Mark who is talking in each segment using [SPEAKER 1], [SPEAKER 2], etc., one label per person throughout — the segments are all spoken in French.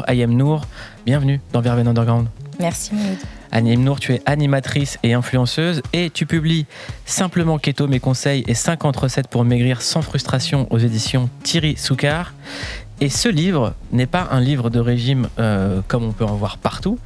[SPEAKER 1] Ayem Nour. Bienvenue dans Verveine Underground.
[SPEAKER 2] Merci Maude.
[SPEAKER 1] Ayem Nour, tu es animatrice et influenceuse et tu publies Simplement Keto, mes conseils et 50 recettes pour maigrir sans frustration aux éditions Thierry Soucard. Et ce livre n'est pas un livre de régime comme on peut en voir partout,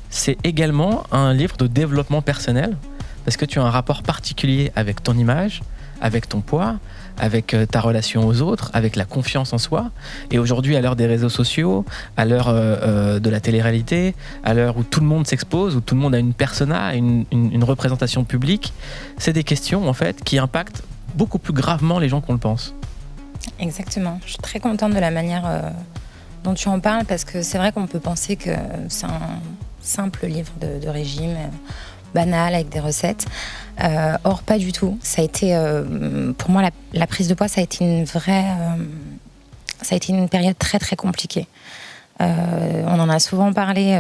[SPEAKER 1] c'est également un livre de développement personnel parce que tu as un rapport particulier avec ton image, avec ton poids, avec ta relation aux autres, avec la confiance en soi. Et aujourd'hui, à l'heure des réseaux sociaux, à l'heure de la télé-réalité, à l'heure où tout le monde s'expose, où tout le monde a une persona, une représentation publique, c'est des questions en fait qui impactent beaucoup plus gravement les gens qu'on le pense.
[SPEAKER 2] Exactement. Je suis très contente de la manière dont tu en parles parce que c'est vrai qu'on peut penser que c'est un simple livre de régime banal avec des recettes. Or, pas du tout. Ça a été, pour moi, la prise de poids, ça a été une vraie... ça a été une période très, très compliquée. On en a souvent parlé,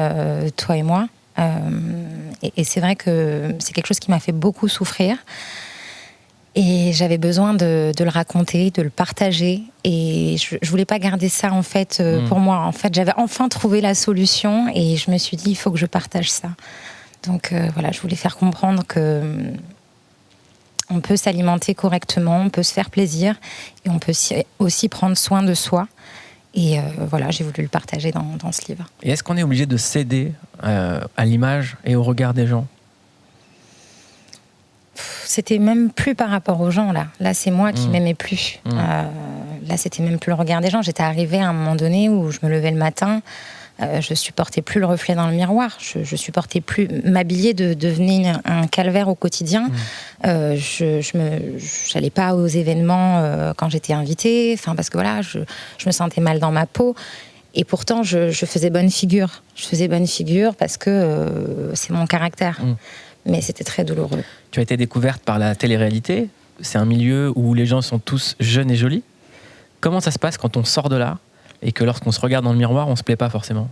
[SPEAKER 2] toi et moi. Et c'est vrai que c'est quelque chose qui m'a fait beaucoup souffrir. Et j'avais besoin de le raconter, de le partager. Et je voulais pas garder ça, en fait, pour moi. En fait, j'avais enfin trouvé la solution et je me suis dit, il faut que je partage ça. Donc voilà, je voulais faire comprendre que on peut s'alimenter correctement, on peut se faire plaisir et on peut aussi prendre soin de soi. Et voilà, j'ai voulu le partager dans ce livre.
[SPEAKER 1] Et est-ce qu'on est obligé de céder à l'image et au regard des gens ?
[SPEAKER 2] C'était même plus par rapport aux gens, là. Là, c'est moi qui m'aimais plus. Là, c'était même plus le regard des gens. J'étais arrivée à un moment donné où je me levais le matin, je supportais plus le reflet dans le miroir. Je supportais plus m'habiller, devenir un calvaire au quotidien. Je n'allais pas aux événements quand j'étais invitée, parce que voilà, je me sentais mal dans ma peau. Et pourtant, je faisais bonne figure. Je faisais bonne figure parce que c'est mon caractère. Mais c'était très douloureux.
[SPEAKER 1] Tu as été découverte par la télé-réalité. C'est un milieu où les gens sont tous jeunes et jolis. Comment ça se passe quand on sort de là et que lorsqu'on se regarde dans le miroir, on ne se plaît pas forcément ?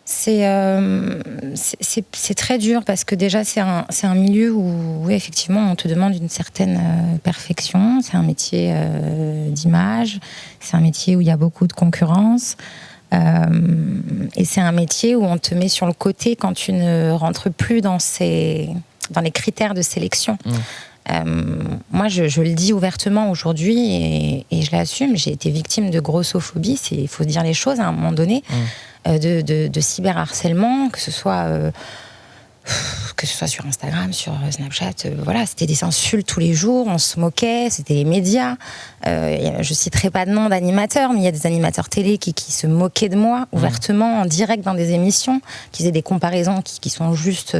[SPEAKER 2] C'est très dur parce que déjà, c'est un milieu où oui, effectivement, on te demande une certaine perfection. C'est un métier d'image. C'est un métier où il y a beaucoup de concurrence. Et c'est un métier où on te met sur le côté quand tu ne rentres plus dans les critères de sélection. Moi, je le dis ouvertement aujourd'hui et je l'assume. J'ai été victime de grossophobie, il faut dire les choses à un moment donné, de cyberharcèlement, que ce soit sur Instagram, sur Snapchat, voilà, c'était des insultes tous les jours, on se moquait, c'était les médias. Je citerai pas de nom d'animateurs, mais il y a des animateurs télé qui se moquaient de moi ouvertement, en direct dans des émissions, qui faisaient des comparaisons qui sont juste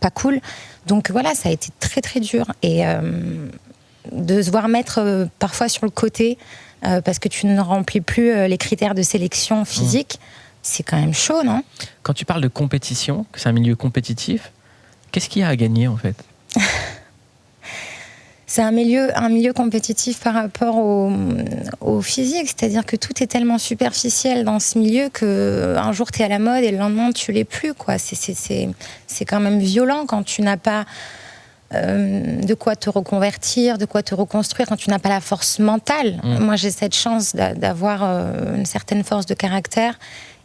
[SPEAKER 2] pas cool. Donc voilà, ça a été très très dur. Et de se voir mettre parfois sur le côté parce que tu ne remplis plus les critères de sélection physique, c'est quand même chaud, non ?
[SPEAKER 1] Quand tu parles de compétition, que c'est un milieu compétitif, qu'est-ce qu'il y a à gagner en fait ?
[SPEAKER 2] C'est un milieu compétitif par rapport au physique, c'est-à-dire que tout est tellement superficiel dans ce milieu qu'un jour tu es à la mode et le lendemain tu l'es plus, quoi. C'est quand même violent quand tu n'as pas de quoi te reconvertir, de quoi te reconstruire, quand tu n'as pas la force mentale. Moi j'ai cette chance d'avoir une certaine force de caractère.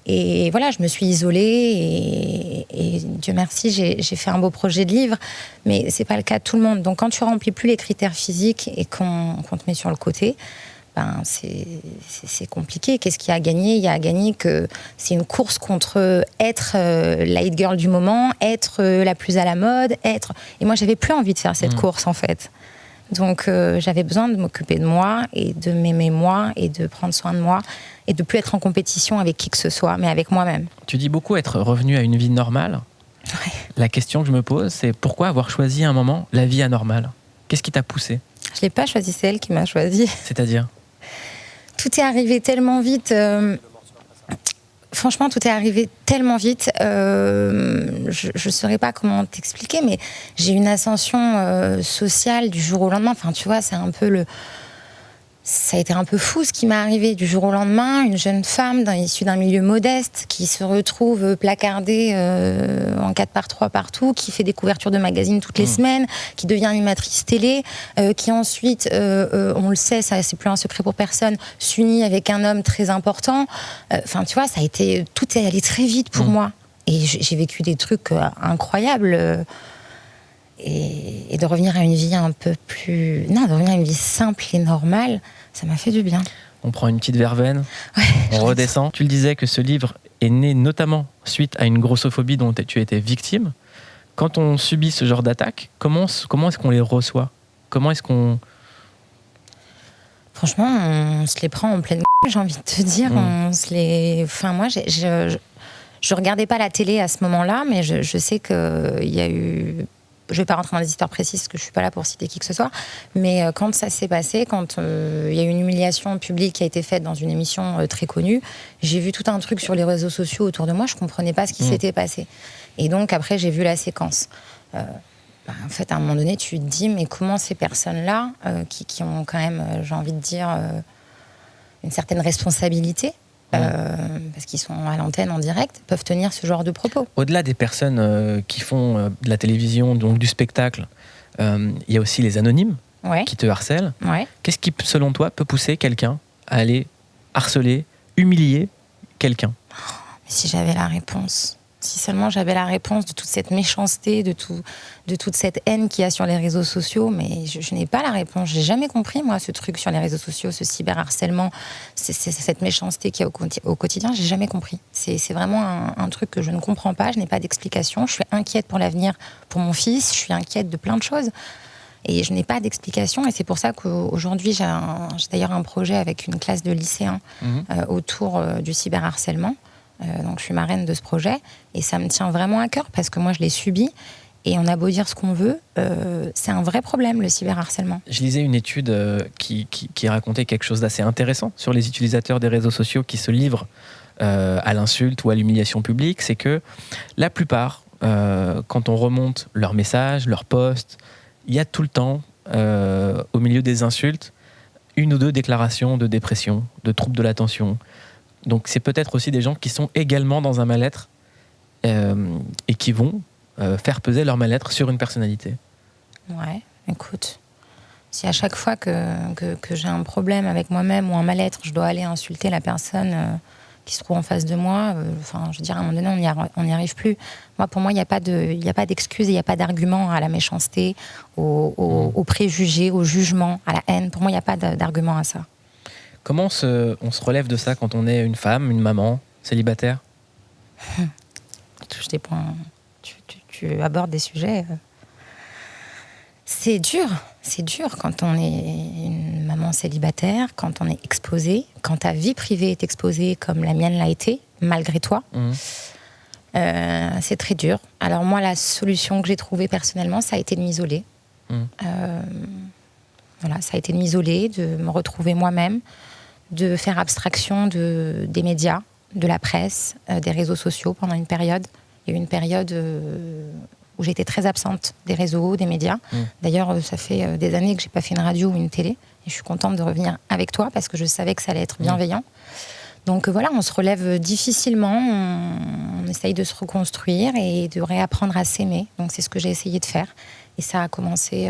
[SPEAKER 2] Et voilà, je me suis isolée et Dieu merci, j'ai fait un beau projet de livre, mais c'est pas le cas de tout le monde. Donc quand tu remplis plus les critères physiques et qu'on te met sur le côté, c'est compliqué. Qu'est-ce qu'il y a à gagner ? Il y a à gagner que c'est une course contre être la hit girl du moment, être la plus à la mode, Et moi, j'avais plus envie de faire cette course, en fait. Donc j'avais besoin de m'occuper de moi et de m'aimer moi et de prendre soin de moi et de plus être en compétition avec qui que ce soit, mais avec moi-même.
[SPEAKER 1] Tu dis beaucoup être revenu à une vie normale.
[SPEAKER 2] Ouais.
[SPEAKER 1] La question que je me pose, c'est pourquoi avoir choisi à un moment la vie anormale ? Qu'est-ce qui t'a poussé ?
[SPEAKER 2] Je l'ai pas choisi, c'est elle qui m'a choisi.
[SPEAKER 1] C'est-à-dire ?
[SPEAKER 2] Tout est arrivé tellement vite. Franchement, tout est arrivé tellement vite. Je ne saurais pas comment t'expliquer, mais j'ai une ascension sociale du jour au lendemain. Enfin, tu vois, c'est un peu ça a été un peu fou ce qui m'est arrivé du jour au lendemain. Une jeune femme issue d'un milieu modeste qui se retrouve placardée en 4x3 partout, qui fait des couvertures de magazines toutes les semaines, qui devient animatrice télé, qui ensuite, on le sait, ça c'est plus un secret pour personne, s'unit avec un homme très important. Enfin, tu vois, tout est allé très vite pour moi. Et j'ai vécu des trucs incroyables. Et de revenir à une vie de revenir à une vie simple et normale, ça m'a fait du bien.
[SPEAKER 1] On prend une petite verveine, on redescend. Tu le disais que ce livre est né notamment suite à une grossophobie dont tu étais victime. Quand on subit ce genre d'attaque, comment est-ce qu'on les reçoit ? Comment est-ce qu'on...
[SPEAKER 2] Franchement, on se les prend en pleine gueule, j'ai envie de te dire. Enfin, moi, je regardais pas la télé à ce moment-là, mais je sais qu'il y a eu... Je ne vais pas rentrer dans des histoires précises parce que je ne suis pas là pour citer qui que ce soit. Mais quand ça s'est passé, quand il y a eu une humiliation publique qui a été faite dans une émission très connue, j'ai vu tout un truc sur les réseaux sociaux autour de moi. Je ne comprenais pas ce qui s'était passé. Et donc, après, j'ai vu la séquence. En fait, à un moment donné, tu te dis, mais comment ces personnes-là, qui ont quand même, j'ai envie de dire, une certaine responsabilité, parce qu'ils sont à l'antenne en direct, peuvent tenir ce genre de propos.
[SPEAKER 1] Au-delà des personnes qui font de la télévision, donc du spectacle, il y a aussi les anonymes qui te harcèlent. Qu'est-ce qui, selon toi, peut pousser quelqu'un à aller harceler, humilier quelqu'un ?
[SPEAKER 2] Si j'avais la réponse. Si seulement j'avais la réponse de toute cette méchanceté, de toute cette haine qu'il y a sur les réseaux sociaux, mais je n'ai pas la réponse. J'ai jamais compris, moi, ce truc sur les réseaux sociaux, ce cyberharcèlement, cette méchanceté qu'il y a au quotidien, j'ai jamais compris. C'est vraiment un truc que je ne comprends pas, je n'ai pas d'explication. Je suis inquiète pour l'avenir, pour mon fils, je suis inquiète de plein de choses. Et je n'ai pas d'explication, et c'est pour ça qu'aujourd'hui, j'ai d'ailleurs un projet avec une classe de lycéens autour du cyberharcèlement. Donc je suis marraine de ce projet et ça me tient vraiment à cœur parce que moi je l'ai subi et on a beau dire ce qu'on veut, c'est un vrai problème le cyberharcèlement.
[SPEAKER 1] Je lisais une étude qui racontait quelque chose d'assez intéressant sur les utilisateurs des réseaux sociaux qui se livrent à l'insulte ou à l'humiliation publique, c'est que la plupart, quand on remonte leurs messages, leurs posts, il y a tout le temps, au milieu des insultes, une ou deux déclarations de dépression, de troubles de l'attention. Donc c'est peut-être aussi des gens qui sont également dans un mal-être et qui vont faire peser leur mal-être sur une personnalité.
[SPEAKER 2] Ouais, écoute, si à chaque fois que j'ai un problème avec moi-même ou un mal-être, je dois aller insulter la personne qui se trouve en face de moi, je veux dire, à un moment donné, on n'y arrive plus. Pour moi, il n'y a pas d'excuse, il n'y a pas d'argument à la méchanceté, au préjugé, au jugement, à la haine. Pour moi, il n'y a pas d'argument à ça.
[SPEAKER 1] Comment on se relève de ça quand on est une femme, une maman, célibataire ?
[SPEAKER 2] Tu touches des points, tu abordes des sujets. C'est dur quand on est une maman célibataire, quand on est exposée, quand ta vie privée est exposée comme la mienne l'a été, malgré toi. C'est très dur. Alors moi, la solution que j'ai trouvée personnellement, ça a été de m'isoler. Ça a été de m'isoler, de me retrouver moi-même, de faire abstraction des médias, de la presse, des réseaux sociaux pendant une période. Il y a eu une période où j'étais très absente des réseaux, des médias. D'ailleurs, ça fait des années que j'ai pas fait une radio ou une télé. Et je suis contente de revenir avec toi parce que je savais que ça allait être bienveillant. Donc voilà, on se relève difficilement, on essaye de se reconstruire et de réapprendre à s'aimer. Donc c'est ce que j'ai essayé de faire. Et ça a commencé...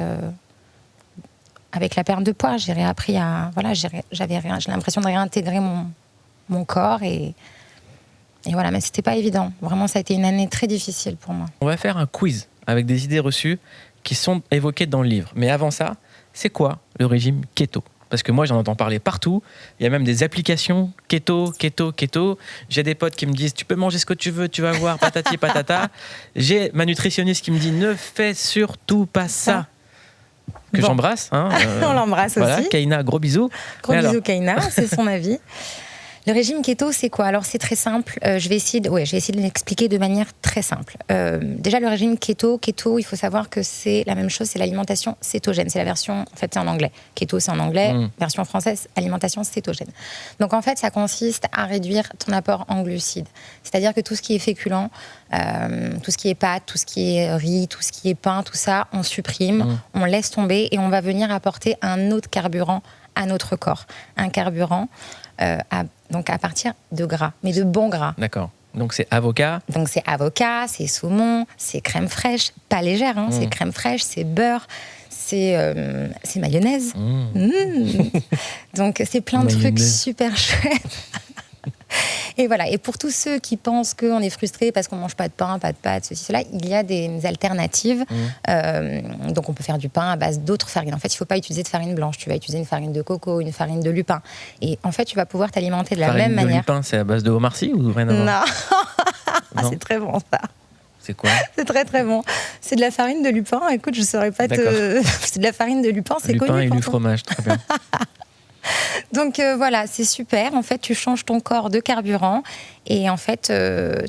[SPEAKER 2] avec la perte de poids, j'ai réappris à... j'ai l'impression de réintégrer mon corps et voilà, mais c'était pas évident. Vraiment, ça a été une année très difficile pour moi.
[SPEAKER 1] On va faire un quiz avec des idées reçues qui sont évoquées dans le livre. Mais avant ça, c'est quoi le régime keto ? Parce que moi, j'en entends parler partout. Il y a même des applications keto. J'ai des potes qui me disent « Tu peux manger ce que tu veux, tu vas voir, patati patata. » J'ai ma nutritionniste qui me dit « Ne fais surtout pas ça. » Que j'embrasse.
[SPEAKER 2] On l'embrasse aussi.
[SPEAKER 1] Kaina, gros bisous.
[SPEAKER 2] Bisous Kaina, c'est son avis. Le régime keto, c'est quoi ? Alors, c'est très simple. Je vais essayer de l'expliquer de manière très simple. Déjà, le régime keto, il faut savoir que c'est la même chose, c'est l'alimentation cétogène. C'est la version, en fait, c'est en anglais. Keto, c'est en anglais. Version française, alimentation cétogène. Donc, en fait, ça consiste à réduire ton apport en glucides. C'est-à-dire que tout ce qui est féculent, tout ce qui est pâtes, tout ce qui est riz, tout ce qui est pain, tout ça, on supprime, on laisse tomber et on va venir apporter un autre carburant à notre corps. Un carburant, donc à partir de gras, mais de bons gras.
[SPEAKER 1] D'accord. Donc c'est avocat.
[SPEAKER 2] Donc c'est avocat, c'est saumon, c'est crème fraîche, pas légère, hein, c'est crème fraîche, c'est beurre, c'est mayonnaise. Donc c'est plein de trucs super chouettes. Et voilà. Et pour tous ceux qui pensent qu'on est frustré parce qu'on mange pas de pain, pas de pâtes, ceci, cela, il y a des alternatives. Donc on peut faire du pain à base d'autres farines. En fait, il faut pas utiliser de farine blanche. Tu vas utiliser une farine de coco, une farine de lupin. Et en fait, tu vas pouvoir t'alimenter de la même manière.
[SPEAKER 1] Farine de lupin, c'est à base de Omar-Sy ou rien à voir?
[SPEAKER 2] Non. C'est très bon ça.
[SPEAKER 1] C'est quoi?
[SPEAKER 2] C'est très très bon. C'est de la farine de lupin. Écoute, je saurais pas te. C'est de la farine de lupin, c'est connu.
[SPEAKER 1] Lupin et du fromage, très bien.
[SPEAKER 2] Donc voilà, c'est super. En fait, tu changes ton corps de carburant et en fait,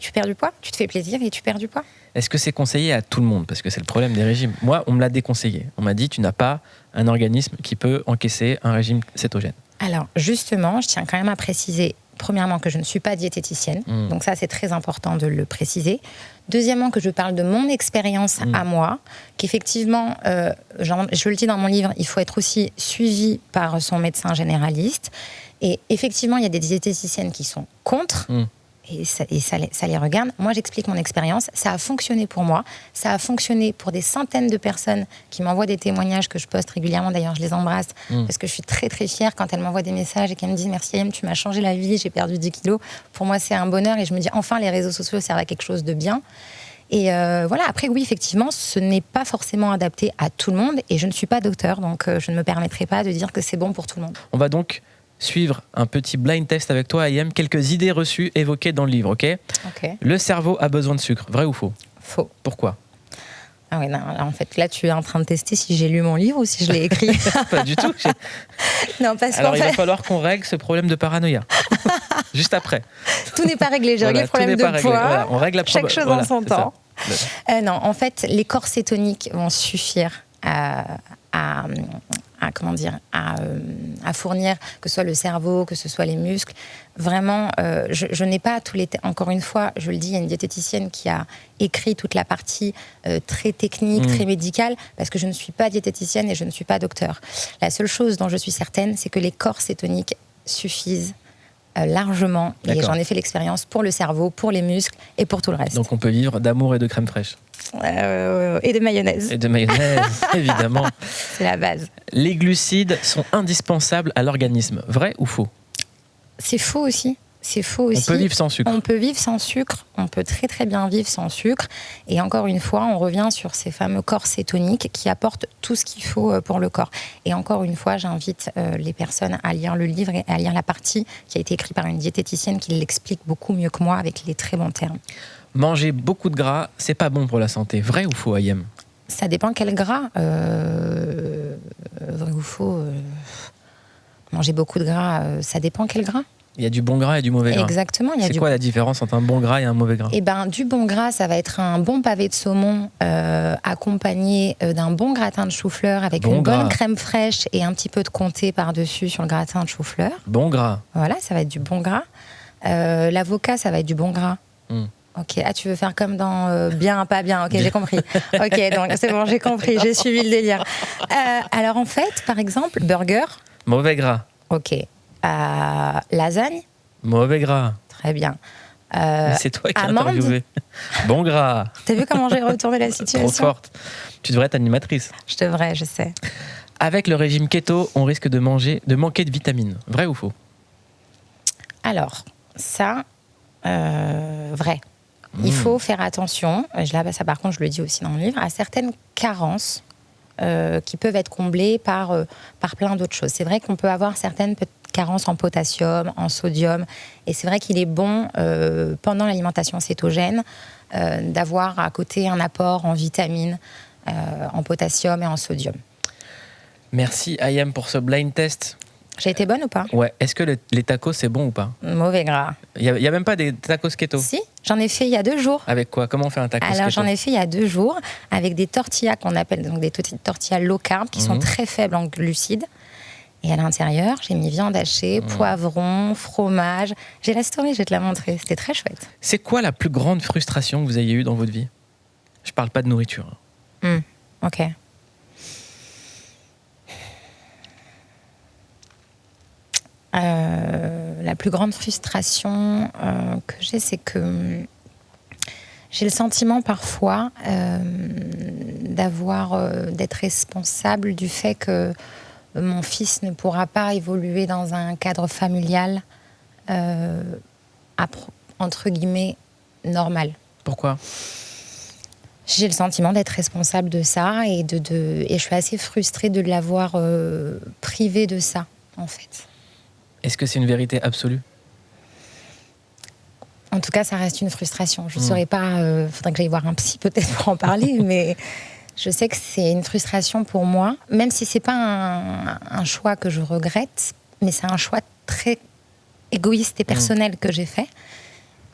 [SPEAKER 2] tu perds du poids. Tu te fais plaisir et tu perds du poids.
[SPEAKER 1] Est-ce que c'est conseillé à tout le monde? Parce que c'est le problème des régimes. Moi, on me l'a déconseillé. On m'a dit, tu n'as pas un organisme qui peut encaisser un régime cétogène.
[SPEAKER 2] Alors, justement, je tiens quand même à préciser, premièrement, que je ne suis pas diététicienne. Donc ça, c'est très important de le préciser. Deuxièmement, que je parle de mon expérience à moi, qu'effectivement, je le dis dans mon livre, il faut être aussi suivi par son médecin généraliste. Et effectivement, il y a des diététiciennes qui sont contre. Et ça les regarde. Moi, j'explique mon expérience. Ça a fonctionné pour moi. Ça a fonctionné pour des centaines de personnes qui m'envoient des témoignages que je poste régulièrement. D'ailleurs, je les embrasse parce que je suis très, très fière quand elles m'envoient des messages et qu'elles me disent « Merci, Ayem, tu m'as changé la vie, j'ai perdu 10 kilos. » Pour moi, c'est un bonheur et je me dis « Enfin, les réseaux sociaux servent à quelque chose de bien. » Et voilà, après, oui, effectivement, ce n'est pas forcément adapté à tout le monde et je ne suis pas docteur, donc je ne me permettrai pas de dire que c'est bon pour tout le monde.
[SPEAKER 1] On va donc suivre un petit blind test avec toi, Ayem, quelques idées reçues évoquées dans le livre, ok? Le cerveau a besoin de sucre, vrai ou faux?
[SPEAKER 2] Faux.
[SPEAKER 1] Pourquoi?
[SPEAKER 2] Ah oui, non, en fait, là, tu es en train de tester si j'ai lu mon livre ou si je l'ai écrit.
[SPEAKER 1] Pas du tout.
[SPEAKER 2] Non, parce
[SPEAKER 1] Alors,
[SPEAKER 2] qu'en
[SPEAKER 1] il
[SPEAKER 2] fait...
[SPEAKER 1] va falloir qu'on règle ce problème de paranoïa. Juste après.
[SPEAKER 2] Tout n'est pas réglé. J'ai réglé le problème de poids.
[SPEAKER 1] Voilà, on règle
[SPEAKER 2] Chaque chose en son temps. Non, en fait, les corps cétoniques vont suffire à fournir, que ce soit le cerveau, que ce soit les muscles. Vraiment, je n'ai pas tous les... Encore une fois, je le dis, il y a une diététicienne qui a écrit toute la partie très technique, très médicale, parce que je ne suis pas diététicienne et je ne suis pas docteur. La seule chose dont je suis certaine, c'est que les corps cétoniques suffisent largement. Et j'en ai fait l'expérience pour le cerveau, pour les muscles et pour tout le reste.
[SPEAKER 1] Donc on peut vivre d'amour et de crème fraîche.
[SPEAKER 2] Et de mayonnaise.
[SPEAKER 1] Et de mayonnaise, évidemment.
[SPEAKER 2] C'est la base.
[SPEAKER 1] Les glucides sont indispensables à l'organisme. Vrai ou faux?
[SPEAKER 2] C'est faux aussi. C'est faux aussi.
[SPEAKER 1] On peut vivre sans sucre.
[SPEAKER 2] On peut vivre sans sucre. On peut très très bien vivre sans sucre. Et encore une fois, on revient sur ces fameux corps cétoniques qui apportent tout ce qu'il faut pour le corps. Et encore une fois, j'invite les personnes à lire le livre et à lire la partie qui a été écrite par une diététicienne qui l'explique beaucoup mieux que moi avec les très bons termes.
[SPEAKER 1] Manger beaucoup de gras, c'est pas bon pour la santé. Vrai ou faux, Ayem?
[SPEAKER 2] Ça dépend quel gras. Vrai ou faux Manger beaucoup de gras, ça dépend quel gras.
[SPEAKER 1] Il y a du bon gras et du mauvais gras.
[SPEAKER 2] Exactement.
[SPEAKER 1] C'est quoi la différence entre un bon gras et un mauvais gras?
[SPEAKER 2] Du bon gras, ça va être un bon pavé de saumon accompagné d'un bon gratin de chou-fleur avec une bonne crème fraîche et un petit peu de comté par-dessus sur le gratin de chou-fleur.
[SPEAKER 1] Bon gras.
[SPEAKER 2] Voilà, ça va être du bon gras. L'avocat, ça va être du bon gras. Ok, tu veux faire comme dans bien, pas bien. Ok, j'ai compris. Ok, donc c'est bon, j'ai compris, j'ai suivi le délire. Alors en fait, par exemple, burger.
[SPEAKER 1] Mauvais gras.
[SPEAKER 2] Ok. Lasagne.
[SPEAKER 1] Mauvais gras.
[SPEAKER 2] Très bien.
[SPEAKER 1] C'est toi qui as interviewé. Bon gras.
[SPEAKER 2] T'as vu comment j'ai retourné la situation?
[SPEAKER 1] Trop forte. Tu devrais être animatrice.
[SPEAKER 2] Je devrais, je sais.
[SPEAKER 1] Avec le régime keto, on risque de manquer de vitamines. Vrai ou faux?
[SPEAKER 2] Alors, ça, vrai. Il faut faire attention, là, ça par contre je le dis aussi dans mon livre, à certaines carences qui peuvent être comblées par plein d'autres choses. C'est vrai qu'on peut avoir certaines carences en potassium, en sodium, et c'est vrai qu'il est bon, pendant l'alimentation cétogène, d'avoir à côté un apport en vitamines, en potassium et en sodium.
[SPEAKER 1] Merci Ayem pour ce blind test.
[SPEAKER 2] J'ai été bonne ou pas?
[SPEAKER 1] Ouais. Est-ce que les tacos, c'est bon ou pas?
[SPEAKER 2] Mauvais gras.
[SPEAKER 1] Il n'y a même pas des tacos keto?
[SPEAKER 2] Si, j'en ai fait il y a 2 jours.
[SPEAKER 1] Avec quoi? Comment on fait un tacos keto?
[SPEAKER 2] Alors, j'en ai fait il y a 2 jours avec des tortillas qu'on appelle donc des tortillas low carb qui sont très faibles en glucides. Et à l'intérieur, j'ai mis viande hachée, poivron, fromage. J'ai la story, je vais te la montrer. C'était très chouette.
[SPEAKER 1] C'est quoi la plus grande frustration que vous ayez eue dans votre vie? Je parle pas de nourriture.
[SPEAKER 2] Ok. La plus grande frustration que j'ai, c'est que j'ai le sentiment parfois d'être responsable du fait que mon fils ne pourra pas évoluer dans un cadre familial entre guillemets normal.
[SPEAKER 1] Pourquoi ?
[SPEAKER 2] J'ai le sentiment d'être responsable de ça et je suis assez frustrée de l'avoir privé de ça, en fait.
[SPEAKER 1] Est-ce que c'est une vérité absolue ?
[SPEAKER 2] En tout cas, ça reste une frustration. Je ne saurais pas... faudrait que j'aille voir un psy peut-être pour en parler, mais je sais que c'est une frustration pour moi, même si ce n'est pas un choix que je regrette, mais c'est un choix très égoïste et personnel que j'ai fait.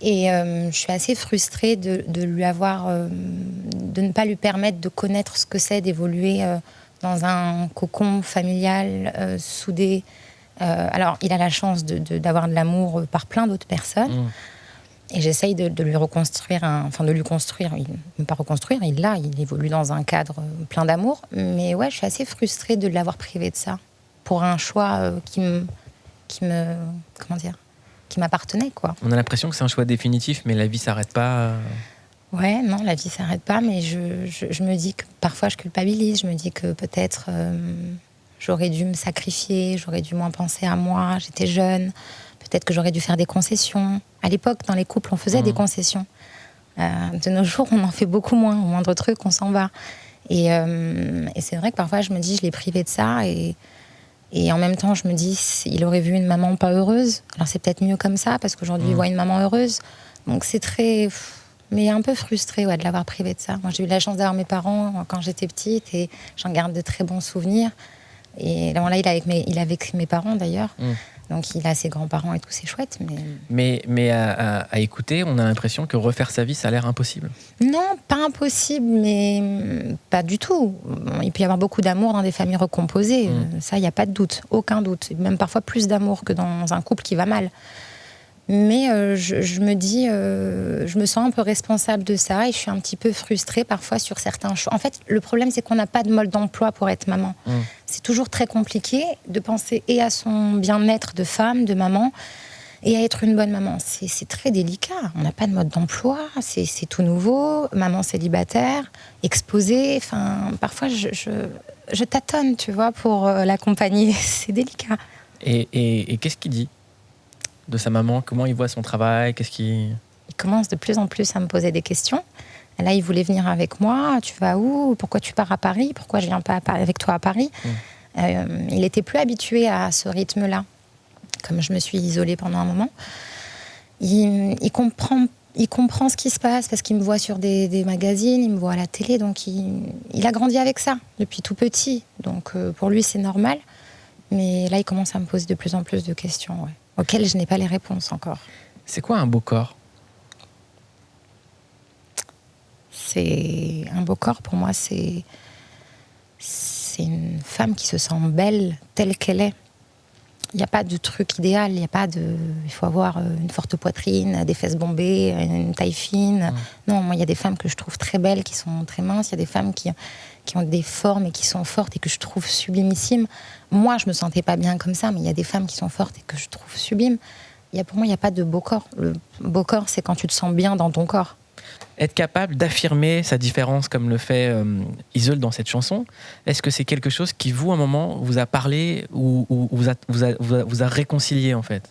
[SPEAKER 2] Et je suis assez frustrée de ne pas lui permettre de connaître ce que c'est d'évoluer dans un cocon familial soudé. Alors, il a la chance d'avoir de l'amour par plein d'autres personnes. Et j'essaye de lui reconstruire, de lui construire. Ne pas reconstruire, il évolue dans un cadre plein d'amour. Mais ouais, je suis assez frustrée de l'avoir privé de ça pour un choix qui m'appartenait, quoi.
[SPEAKER 1] On a l'impression que c'est un choix définitif, mais la vie s'arrête pas.
[SPEAKER 2] Ouais, non, la vie s'arrête pas, mais je me dis que parfois je culpabilise. Je me dis que peut-être j'aurais dû me sacrifier, j'aurais dû moins penser à moi. J'étais jeune. Peut-être que j'aurais dû faire des concessions. À l'époque, dans les couples, on faisait des concessions. De nos jours, on en fait beaucoup moins. Au moindre truc, on s'en va. Et c'est vrai que parfois, je me dis, je l'ai privé de ça. Et en même temps, je me dis, il aurait vu une maman pas heureuse. Alors, c'est peut-être mieux comme ça, parce qu'aujourd'hui, il voit une maman heureuse. Donc, c'est très... Mais un peu frustrée de l'avoir privé de ça. Moi, j'ai eu la chance d'avoir mes parents quand j'étais petite. Et j'en garde de très bons souvenirs. Et là, il est avec mes parents, d'ailleurs. Donc il a ses grands-parents et tout, c'est chouette.
[SPEAKER 1] Mais à écouter, on a l'impression que refaire sa vie, ça a l'air impossible.
[SPEAKER 2] Non, pas impossible, mais pas du tout. Il peut y avoir beaucoup d'amour dans des familles recomposées. Ça, il n'y a pas de doute, aucun doute. Même parfois plus d'amour que dans un couple qui va mal. Mais je me dis, je me sens un peu responsable de ça et je suis un petit peu frustrée parfois sur certains choix. En fait, le problème, c'est qu'on n'a pas de mode d'emploi pour être maman. C'est toujours très compliqué de penser et à son bien-être de femme, de maman, et à être une bonne maman. C'est très délicat. On n'a pas de mode d'emploi, c'est tout nouveau. Maman célibataire, exposée. Enfin, parfois, je tâtonne, tu vois, pour l'accompagner. C'est délicat.
[SPEAKER 1] Et qu'est-ce qu'il dit de sa maman? Comment il voit son travail? Il
[SPEAKER 2] commence de plus en plus à me poser des questions. Là, il voulait venir avec moi. Tu vas où? Pourquoi tu pars à Paris? Pourquoi je viens pas avec toi à Paris? Il était plus habitué à ce rythme-là. Comme je me suis isolée pendant un moment, il comprend ce qui se passe parce qu'il me voit sur des magazines, il me voit à la télé. Donc, il a grandi avec ça depuis tout petit. Donc, pour lui, c'est normal. Mais là, il commence à me poser de plus en plus de questions, auxquelles je n'ai pas les réponses encore.
[SPEAKER 1] C'est quoi un beau corps?
[SPEAKER 2] Un beau corps, pour moi, c'est une femme qui se sent belle telle qu'elle est. Il n'y a pas de truc idéal, il faut avoir une forte poitrine, des fesses bombées, une taille fine. Non, moi, il y a des femmes que je trouve très belles, qui sont très minces. Il y a des femmes qui ont des formes et qui sont fortes et que je trouve sublimissimes. Moi, je me sentais pas bien comme ça, mais il y a des femmes qui sont fortes et que je trouve sublimes. Pour moi, il n'y a pas de beau corps. Le beau corps, c'est quand tu te sens bien dans ton corps.
[SPEAKER 1] Être capable d'affirmer sa différence comme le fait Isolde dans cette chanson, est-ce que c'est quelque chose qui, vous, à un moment, vous a parlé ou vous a réconcilié, en fait?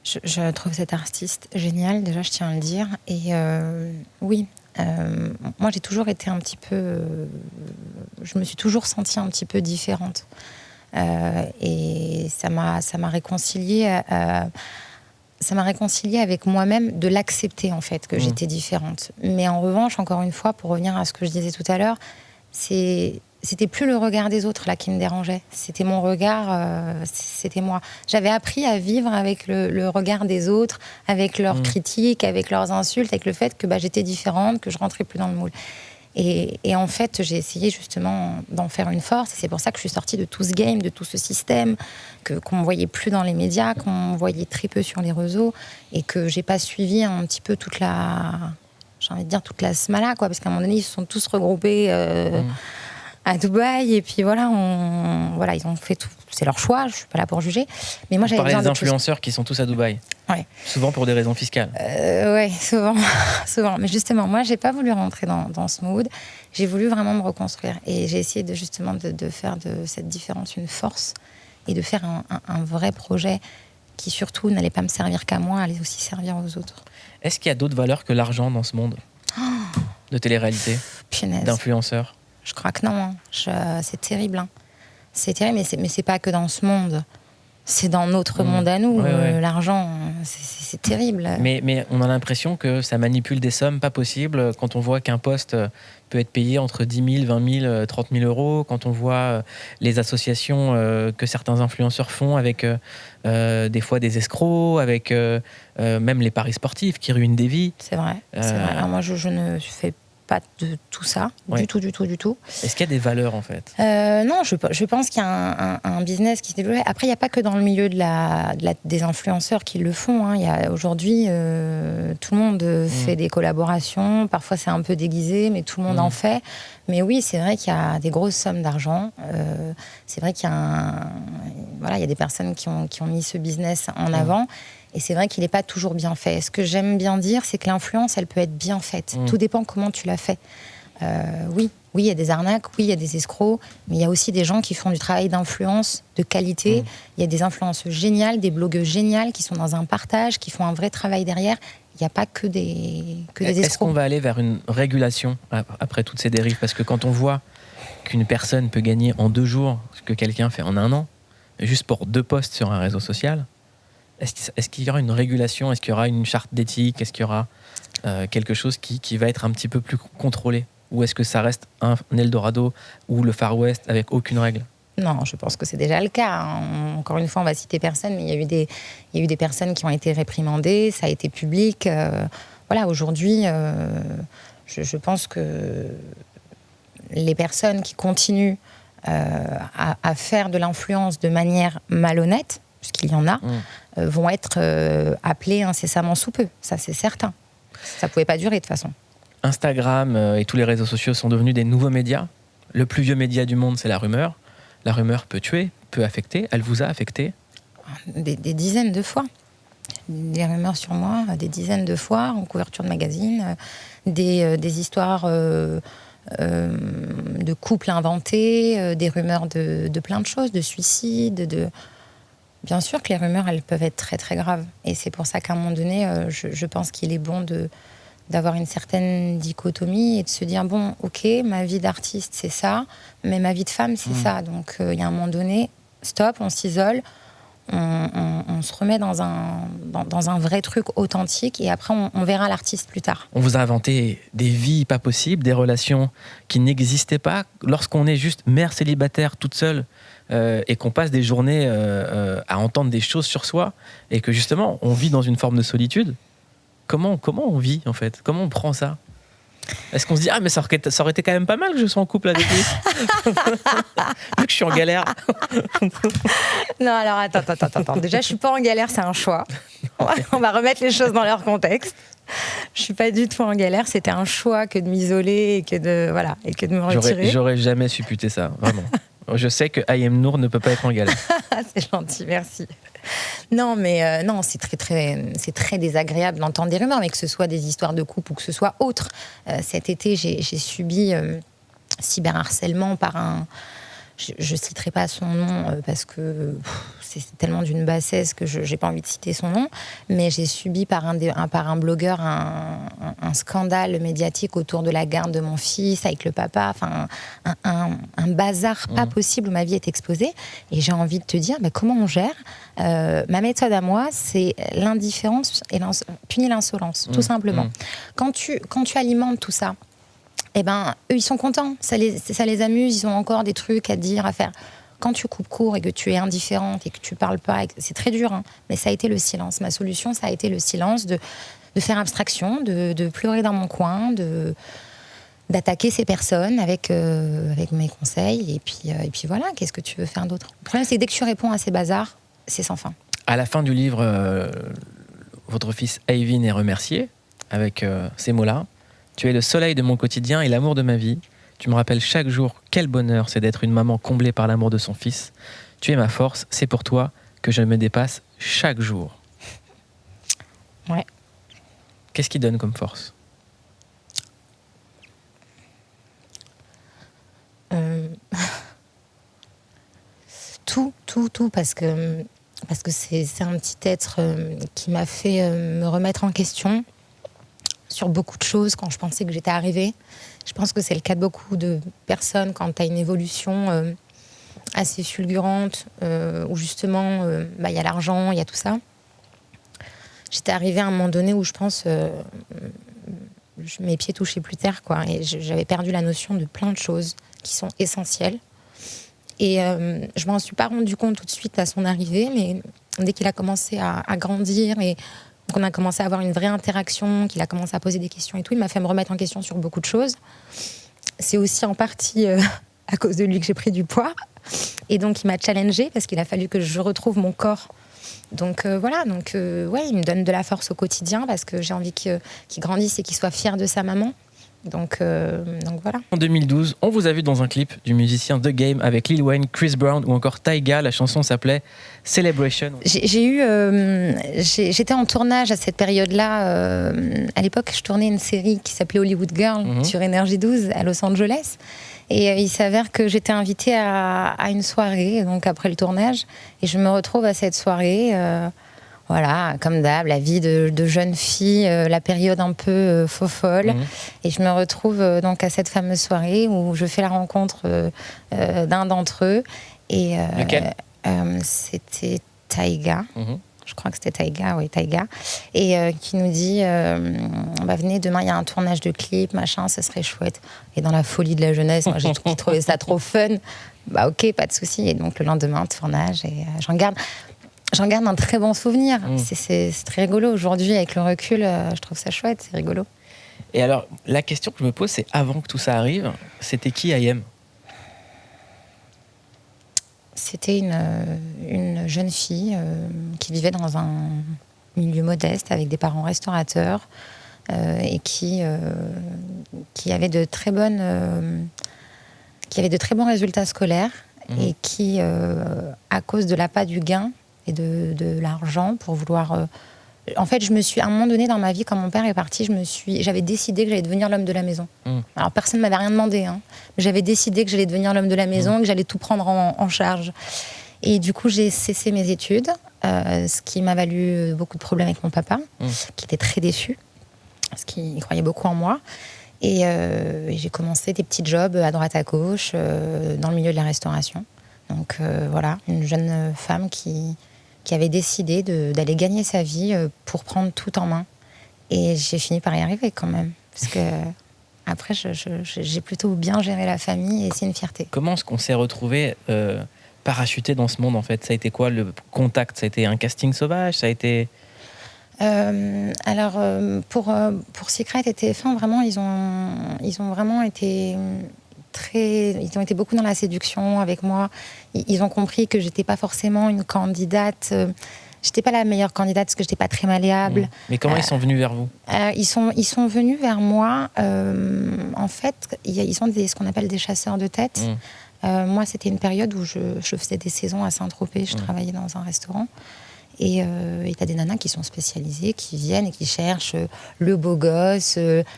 [SPEAKER 2] Je trouve cet artiste génial, déjà, je tiens à le dire. Et oui, moi, j'ai toujours été un petit peu... je me suis toujours sentie un petit peu différente. Et ça m'a réconciliée... ça m'a réconciliée avec moi-même de l'accepter, en fait, que j'étais différente. Mais en revanche, encore une fois, pour revenir à ce que je disais tout à l'heure, c'était plus le regard des autres là qui me dérangeait. C'était mon regard, c'était moi. J'avais appris à vivre avec le regard des autres, avec leurs critiques, avec leurs insultes, avec le fait que j'étais différente, que je rentrais plus dans le moule. Et en fait, j'ai essayé justement d'en faire une force. Et c'est pour ça que je suis sortie de tout ce game, de tout ce système, qu'on ne voyait plus dans les médias, qu'on voyait très peu sur les réseaux, et que j'ai pas suivi un petit peu toute la smala, quoi. Parce qu'à un moment donné, ils se sont tous regroupés à Dubaï. Et puis voilà, ils ont fait tout c'est leur choix, je suis pas là pour juger. Mais moi,
[SPEAKER 1] Vous
[SPEAKER 2] j'avais
[SPEAKER 1] parlez
[SPEAKER 2] besoin
[SPEAKER 1] des
[SPEAKER 2] d'autre chose.
[SPEAKER 1] influenceurs qui sont tous à Dubaï.
[SPEAKER 2] Ouais.
[SPEAKER 1] Souvent pour des raisons fiscales.
[SPEAKER 2] Ouais, souvent, souvent. Mais justement, moi, j'ai pas voulu rentrer dans ce mood. J'ai voulu vraiment me reconstruire. Et j'ai essayé de faire de cette différence une force et de faire un vrai projet qui surtout n'allait pas me servir qu'à moi, allait aussi servir aux autres.
[SPEAKER 1] Est-ce qu'il y a d'autres valeurs que l'argent dans ce monde de télé-réalité,
[SPEAKER 2] Punaise.
[SPEAKER 1] d'influenceurs?
[SPEAKER 2] Je crois que non. Hein. C'est terrible. Hein. C'est terrible, mais c'est pas que dans ce monde. C'est dans notre monde à nous.
[SPEAKER 1] Ouais.
[SPEAKER 2] L'argent, c'est terrible.
[SPEAKER 1] Mais on a l'impression que ça manipule des sommes pas possibles. Quand on voit qu'un poste peut être payé entre 10 000, 20 000, 30 000 euros, quand on voit les associations que certains influenceurs font avec des fois des escrocs, avec même les paris sportifs qui ruinent des vies.
[SPEAKER 2] C'est vrai. Alors moi, je ne fais pas de tout ça, du tout.
[SPEAKER 1] Est-ce qu'il y a des valeurs en fait?
[SPEAKER 2] Non, je pense qu'il y a un business qui se développe. Après, il n'y a pas que dans le milieu des influenceurs qui le font. Hein. Il y a aujourd'hui, tout le monde fait des collaborations. Parfois, c'est un peu déguisé, mais tout le monde en fait. Mais oui, c'est vrai qu'il y a des grosses sommes d'argent. C'est vrai qu'il y a il y a des personnes qui ont mis ce business en avant. Et c'est vrai qu'il n'est pas toujours bien fait. Ce que j'aime bien dire, c'est que l'influence, elle peut être bien faite. Tout dépend comment tu l'as fait. Oui, il y a des arnaques, oui, il y a des escrocs, mais il y a aussi des gens qui font du travail d'influence de qualité. Il y a des influenceuses géniales, des blogueuses géniales qui sont dans un partage, qui font un vrai travail derrière. Il n'y a pas que des escrocs.
[SPEAKER 1] Est-ce qu'on va aller vers une régulation après toutes ces dérives? Parce que quand on voit qu'une personne peut gagner en 2 jours ce que quelqu'un fait en 1 an, juste pour 2 posts sur un réseau social, est-ce qu'il y aura une régulation? Est-ce qu'il y aura une charte d'éthique? Est-ce qu'il y aura quelque chose qui va être un petit peu plus contrôlé? Ou est-ce que ça reste un Eldorado ou le Far West avec aucune règle?
[SPEAKER 2] Non, je pense que c'est déjà le cas. Encore une fois, on va citer personne, mais il y a eu des personnes qui ont été réprimandées, ça a été public. Voilà, aujourd'hui, je pense que les personnes qui continuent à faire de l'influence de manière malhonnête, puisqu'il y en a, vont être appelées incessamment sous peu. Ça, c'est certain. Ça ne pouvait pas durer de toute façon.
[SPEAKER 1] Instagram et tous les réseaux sociaux sont devenus des nouveaux médias. Le plus vieux média du monde, c'est la rumeur. La rumeur peut tuer, peut affecter. Elle vous a affecté?
[SPEAKER 2] Des dizaines de fois. Des rumeurs sur moi, des dizaines de fois, en couverture de magazine, des histoires de couples inventés, des rumeurs de plein de choses, de suicides, Bien sûr que les rumeurs, elles peuvent être très très graves. Et c'est pour ça qu'à un moment donné, je pense qu'il est bon d'avoir une certaine dichotomie et de se dire, bon, ok, ma vie d'artiste, c'est ça, mais ma vie de femme, c'est ça. Donc, il y a un moment donné, stop, on s'isole, on se remet dans un vrai truc authentique et après, on verra l'artiste plus tard.
[SPEAKER 1] On vous a inventé des vies pas possibles, des relations qui n'existaient pas. Lorsqu'on est juste mère célibataire toute seule et qu'on passe des journées à entendre des choses sur soi et que justement, on vit dans une forme de solitude, comment on vit en fait? Comment on prend ça? Est-ce qu'on se dit, ah mais ça aurait été quand même pas mal que je sois en couple avec lui vu que je suis en galère?
[SPEAKER 2] Non, alors attends. Déjà, je suis pas en galère, c'est un choix. On va remettre les choses dans leur contexte. Je suis pas du tout en galère, c'était un choix que de m'isoler et que de me retirer.
[SPEAKER 1] J'aurais jamais supputé ça, vraiment. Je sais que Ayem Nour ne peut pas être en galère.
[SPEAKER 2] C'est gentil, merci. Non, mais non, c'est très désagréable d'entendre des rumeurs, mais que ce soit des histoires de couple ou que ce soit autre. Cet été, j'ai subi cyberharcèlement par un... Je ne citerai pas son nom parce que c'est tellement d'une bassesse que je n'ai pas envie de citer son nom, mais j'ai subi par un blogueur un scandale médiatique autour de la garde de mon fils avec le papa, enfin un bazar pas possible où ma vie est exposée. Et j'ai envie de te dire, mais comment on gère? Ma méthode à moi, c'est l'indifférence et punir l'insolence, tout simplement. Quand tu alimentes tout ça, eh ben, eux, ils sont contents, ça les amuse, ils ont encore des trucs à dire, à faire. Quand tu coupes court et que tu es indifférente et que tu parles pas, c'est très dur, hein, mais ça a été le silence. Ma solution, ça a été le silence, de faire abstraction, de pleurer dans mon coin, d'attaquer ces personnes avec mes conseils. Et puis voilà, qu'est-ce que tu veux faire d'autre? Le problème, c'est que dès que tu réponds à ces bazars, c'est sans fin.
[SPEAKER 1] À la fin du livre, votre fils Ayvin est remercié avec ces mots-là. Tu es le soleil de mon quotidien et l'amour de ma vie. Tu me rappelles chaque jour quel bonheur c'est d'être une maman comblée par l'amour de son fils. Tu es ma force, c'est pour toi que je me dépasse chaque jour.
[SPEAKER 2] Ouais.
[SPEAKER 1] Qu'est-ce qui donne comme force ?
[SPEAKER 2] Tout, parce que c'est un petit être qui m'a fait me remettre en question sur beaucoup de choses quand je pensais que j'étais arrivée. Je pense que c'est le cas de beaucoup de personnes quand tu as une évolution assez fulgurante, où justement, y a l'argent, il y a tout ça. J'étais arrivée à un moment donné où je pense mes pieds touchaient plus terre, quoi, et j'avais perdu la notion de plein de choses qui sont essentielles. Et je m'en suis pas rendu compte tout de suite à son arrivée, mais dès qu'il a commencé à grandir et qu'on a commencé à avoir une vraie interaction, qu'il a commencé à poser des questions et tout, il m'a fait me remettre en question sur beaucoup de choses. C'est aussi en partie à cause de lui que j'ai pris du poids. Et donc il m'a challengée parce qu'il a fallu que je retrouve mon corps. Donc voilà, ouais, il me donne de la force au quotidien parce que j'ai envie qu'il grandisse et qu'il soit fier de sa maman. Donc voilà.
[SPEAKER 1] En 2012, on vous a vu dans un clip du musicien The Game avec Lil Wayne, Chris Brown ou encore Tyga. La chanson s'appelait Celebration.
[SPEAKER 2] J'étais en tournage à cette période-là. À l'époque, je tournais une série qui s'appelait Hollywood Girl sur Énergie 12 à Los Angeles. Et il s'avère que j'étais invitée à une soirée, donc après le tournage. Et je me retrouve à cette soirée. Voilà, comme d'hab, la vie de jeune fille, la période un peu fofolle. Et je me retrouve donc à cette fameuse soirée où je fais la rencontre d'un d'entre eux. Et, c'était Tyga. Je crois que c'était Tyga, oui, Tyga. Et qui nous dit venez, demain, il y a un tournage de clip, machin, ça serait chouette. Et dans la folie de la jeunesse, moi, j'ai trouvé ça trop fun. Ok, pas de souci. Et donc, le lendemain, tournage. Et j'en garde un très bon souvenir. C'est très rigolo. Aujourd'hui, avec le recul, je trouve ça chouette, c'est rigolo.
[SPEAKER 1] Et alors, la question que je me pose, c'est avant que tout ça arrive, c'était qui I.M ?
[SPEAKER 2] C'était une jeune fille qui vivait dans un milieu modeste avec des parents restaurateurs et qui avait de très bons résultats scolaires et qui, à cause de l'appât du gain, et de l'argent pour vouloir... En fait, à un moment donné dans ma vie, quand mon père est parti, j'avais décidé que j'allais devenir l'homme de la maison. Alors, personne ne m'avait rien demandé, mais j'avais décidé que j'allais devenir l'homme de la maison, que j'allais tout prendre en charge. Et du coup, j'ai cessé mes études, ce qui m'a valu beaucoup de problèmes avec mon papa, qui était très déçu, parce qu'il croyait beaucoup en moi. Et j'ai commencé des petits jobs à droite à gauche, dans le milieu de la restauration. Donc voilà, une jeune femme qui avait décidé d'aller gagner sa vie pour prendre tout en main. Et j'ai fini par y arriver quand même. Parce que après, j'ai plutôt bien géré la famille et c'est une fierté.
[SPEAKER 1] Comment est-ce qu'on s'est retrouvés parachutés dans ce monde, en fait ? Ça a été quoi le contact ? Ça a été un casting sauvage ? Ça a été...
[SPEAKER 2] Pour Secret et TF1, vraiment, ils ont vraiment été... Ils ont été beaucoup dans la séduction avec moi. Ils ont compris que j'étais pas forcément une candidate. J'étais pas la meilleure candidate parce que j'étais pas très malléable.
[SPEAKER 1] Mais comment ils sont venus vers vous ?
[SPEAKER 2] Ils sont venus vers moi. En fait, ils ont ce qu'on appelle des chasseurs de tête. Moi, c'était une période où je faisais des saisons à Saint-Tropez. Je travaillais dans un restaurant. Et t'as des nanas qui sont spécialisées, qui viennent et qui cherchent le beau gosse,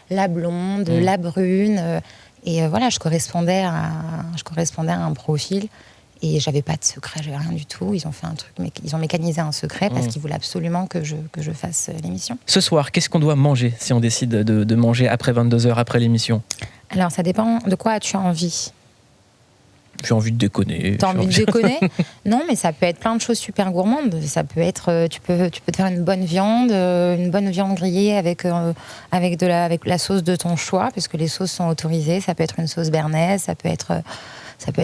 [SPEAKER 2] la blonde, la brune. Et voilà, je correspondais à un profil et j'avais pas de secret, j'avais rien du tout. Ils ont fait un truc, ils ont mécanisé un secret parce qu'ils voulaient absolument que je fasse l'émission.
[SPEAKER 1] Ce soir, qu'est-ce qu'on doit manger si on décide de manger après 22h, après l'émission ?
[SPEAKER 2] Alors, ça dépend de quoi as-tu envie.
[SPEAKER 1] J'ai envie de déconner.
[SPEAKER 2] T'as envie de déconner ? Non, mais ça peut être plein de choses super gourmandes. Ça peut être, tu peux te faire une bonne viande grillée avec la sauce de ton choix, parce que les sauces sont autorisées. Ça peut être une sauce béarnaise, ça peut être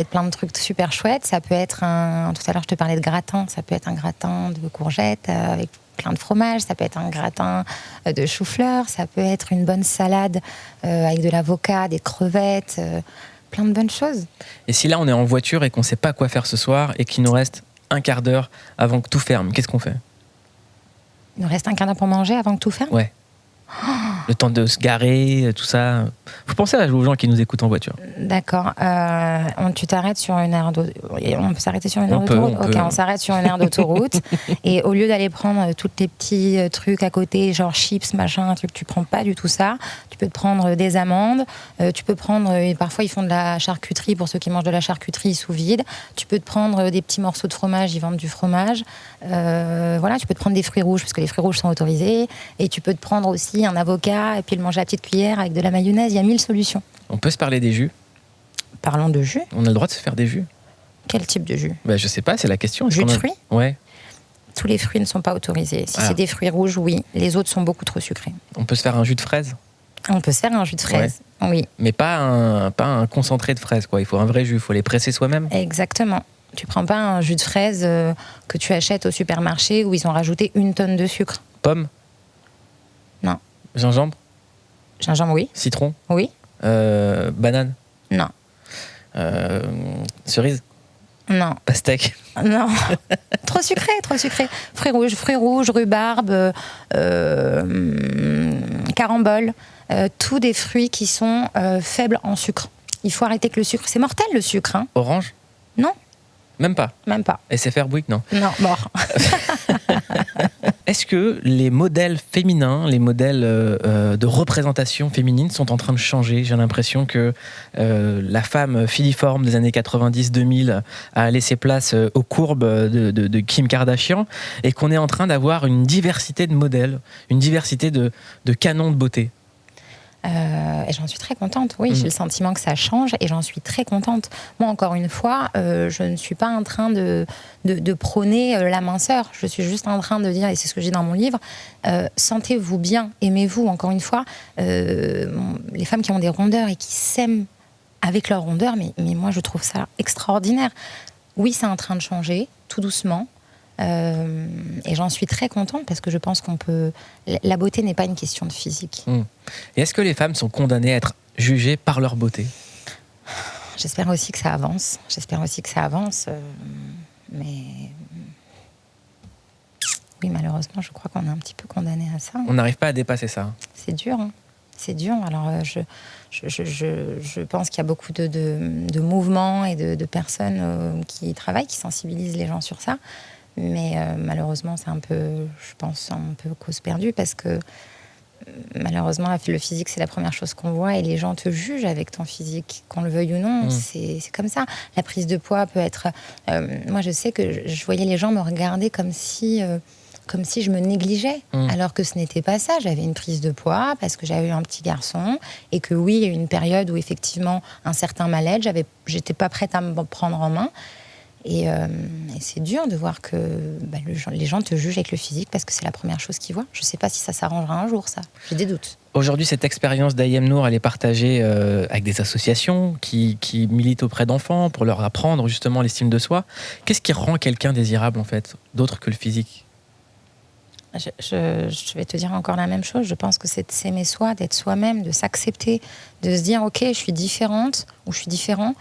[SPEAKER 2] plein de trucs super chouettes. Ça peut être tout à l'heure je te parlais de gratin. Ça peut être un gratin de courgettes avec plein de fromage. Ça peut être un gratin de chou-fleur. Ça peut être une bonne salade avec de l'avocat, des crevettes. Plein de bonnes choses. Et
[SPEAKER 1] si là on est en voiture et qu'on ne sait pas quoi faire ce soir et qu'il nous reste un quart d'heure avant que tout ferme, qu'est-ce qu'on fait ?
[SPEAKER 2] Il nous reste un quart d'heure pour manger avant que tout ferme ?
[SPEAKER 1] Ouais. Le temps de se garer, tout ça. Faut penser aux gens qui nous écoutent en voiture.
[SPEAKER 2] D'accord. Tu t'arrêtes sur une aire d'autoroute. On peut s'arrêter sur une aire d'autoroute. Ok, on s'arrête sur une aire d'autoroute. Et au lieu d'aller prendre tous les petits trucs à côté, genre chips, machin, un truc, tu prends pas du tout ça. Tu peux te prendre des amandes. Tu peux prendre. Parfois, ils font de la charcuterie pour ceux qui mangent de la charcuterie sous vide. Tu peux te prendre des petits morceaux de fromage. Ils vendent du fromage. Voilà. Tu peux te prendre des fruits rouges parce que les fruits rouges sont autorisés. Et tu peux te prendre aussi un avocat et puis le manger à la petite cuillère avec de la mayonnaise. Il y a 1000 solutions.
[SPEAKER 1] On peut se parler des jus.
[SPEAKER 2] Parlons de jus.
[SPEAKER 1] On a le droit de se faire des jus.
[SPEAKER 2] Quel type de jus?
[SPEAKER 1] Je sais pas, c'est la question.
[SPEAKER 2] Jus de fruits?
[SPEAKER 1] Ouais.
[SPEAKER 2] Tous les fruits ne sont pas autorisés. Si c'est des fruits rouges, oui. Les autres sont beaucoup trop sucrés.
[SPEAKER 1] On peut se faire un jus de fraise?
[SPEAKER 2] On peut se faire un jus de fraise, oui.
[SPEAKER 1] Mais pas un concentré de fraise, quoi. Il faut un vrai jus, il faut les presser soi-même.
[SPEAKER 2] Exactement. Tu prends pas un jus de fraise que tu achètes au supermarché où ils ont rajouté 1 tonne de sucre.
[SPEAKER 1] Pomme?
[SPEAKER 2] Non.
[SPEAKER 1] Gingembre?
[SPEAKER 2] Gingembre, oui.
[SPEAKER 1] Citron?
[SPEAKER 2] Oui.
[SPEAKER 1] Banane?
[SPEAKER 2] Non.
[SPEAKER 1] Cerise?
[SPEAKER 2] Non.
[SPEAKER 1] Pastèque?
[SPEAKER 2] Non. Trop sucré, trop sucré. Fruits rouges, rhubarbe, carambole, tous des fruits qui sont faibles en sucre. Il faut arrêter que le sucre. C'est mortel, le sucre. Hein.
[SPEAKER 1] Orange?
[SPEAKER 2] Non.
[SPEAKER 1] Même pas?
[SPEAKER 2] Même pas.
[SPEAKER 1] SFR Bouygues, non?
[SPEAKER 2] Non, mort.
[SPEAKER 1] Est-ce que les modèles féminins, les modèles de représentation féminine sont en train de changer? J'ai l'impression que la femme filiforme des années 90-2000 a laissé place aux courbes de Kim Kardashian et qu'on est en train d'avoir une diversité de modèles, une diversité de canons de beauté.
[SPEAKER 2] Et j'en suis très contente, oui, j'ai le sentiment que ça change et j'en suis très contente. Moi, encore une fois, je ne suis pas en train de prôner la minceur, je suis juste en train de dire, et c'est ce que j'ai dans mon livre, sentez-vous bien, aimez-vous, encore une fois, les femmes qui ont des rondeurs et qui s'aiment avec leur rondeur, mais moi je trouve ça extraordinaire. Oui, c'est en train de changer, tout doucement. Et j'en suis très contente parce que je pense qu'on peut... La beauté n'est pas une question de physique.
[SPEAKER 1] Et est-ce que les femmes sont condamnées à être jugées par leur beauté?
[SPEAKER 2] J'espère aussi que ça avance. Mais... Oui, malheureusement, je crois qu'on est un petit peu condamné à ça.
[SPEAKER 1] On n'arrive pas à dépasser ça.
[SPEAKER 2] C'est dur, hein. C'est dur. Alors, je pense qu'il y a beaucoup de mouvements et de personnes qui travaillent, qui sensibilisent les gens sur ça. Mais malheureusement, c'est un peu, je pense, un peu cause perdue parce que malheureusement, le physique, c'est la première chose qu'on voit et les gens te jugent avec ton physique, qu'on le veuille ou non. C'est comme ça. La prise de poids peut être... moi, je sais que je voyais les gens me regarder comme si je me négligeais, alors que ce n'était pas ça. J'avais une prise de poids parce que j'avais eu un petit garçon et que oui, il y a eu une période où effectivement, un certain mal-être, j'étais pas prête à me prendre en main. Et c'est dur de voir que les gens te jugent avec le physique parce que c'est la première chose qu'ils voient. Je ne sais pas si ça s'arrangera un jour, ça. J'ai des doutes.
[SPEAKER 1] Aujourd'hui, cette expérience d'Ayem Nour, elle est partagée avec des associations qui militent auprès d'enfants pour leur apprendre justement l'estime de soi. Qu'est-ce qui rend quelqu'un désirable, en fait, d'autre que le physique?
[SPEAKER 2] Je vais te dire encore la même chose. Je pense que c'est de s'aimer soi, d'être soi-même, de s'accepter, de se dire « Ok, je suis différente ou je suis différent ».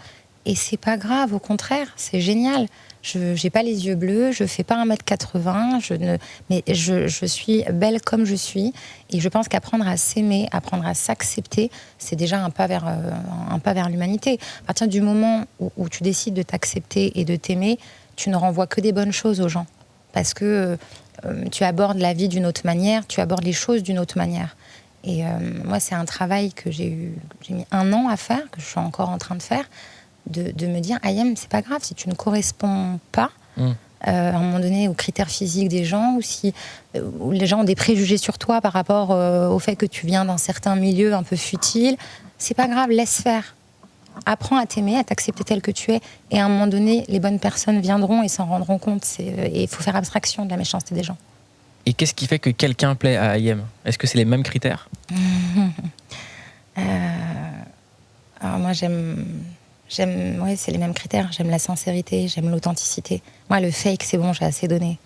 [SPEAKER 2] Et c'est pas grave, au contraire, c'est génial. Je n'ai pas les yeux bleus, je fais pas 1m80, mais je suis belle comme je suis. Et je pense qu'apprendre à s'aimer, apprendre à s'accepter, c'est déjà un pas vers l'humanité. À partir du moment où tu décides de t'accepter et de t'aimer, tu ne renvoies que des bonnes choses aux gens. Parce que tu abordes la vie d'une autre manière, tu abordes les choses d'une autre manière. Et moi, c'est un travail que j'ai mis 1 an à faire, que je suis encore en train de faire, de me dire, Ayem, c'est pas grave, si tu ne corresponds pas, à un moment donné, aux critères physiques des gens, ou si les gens ont des préjugés sur toi par rapport au fait que tu viens d'un certain milieu un peu futile, c'est pas grave, laisse faire. Apprends à t'aimer, à t'accepter tel que tu es, et à un moment donné, les bonnes personnes viendront et s'en rendront compte. Et il faut faire abstraction de la méchanceté des gens.
[SPEAKER 1] Et qu'est-ce qui fait que quelqu'un plaît à Ayem? Est-ce que c'est les mêmes critères?
[SPEAKER 2] Alors moi, ouais, c'est les mêmes critères. J'aime la sincérité, j'aime l'authenticité. Moi, le fake, c'est bon, j'ai assez donné.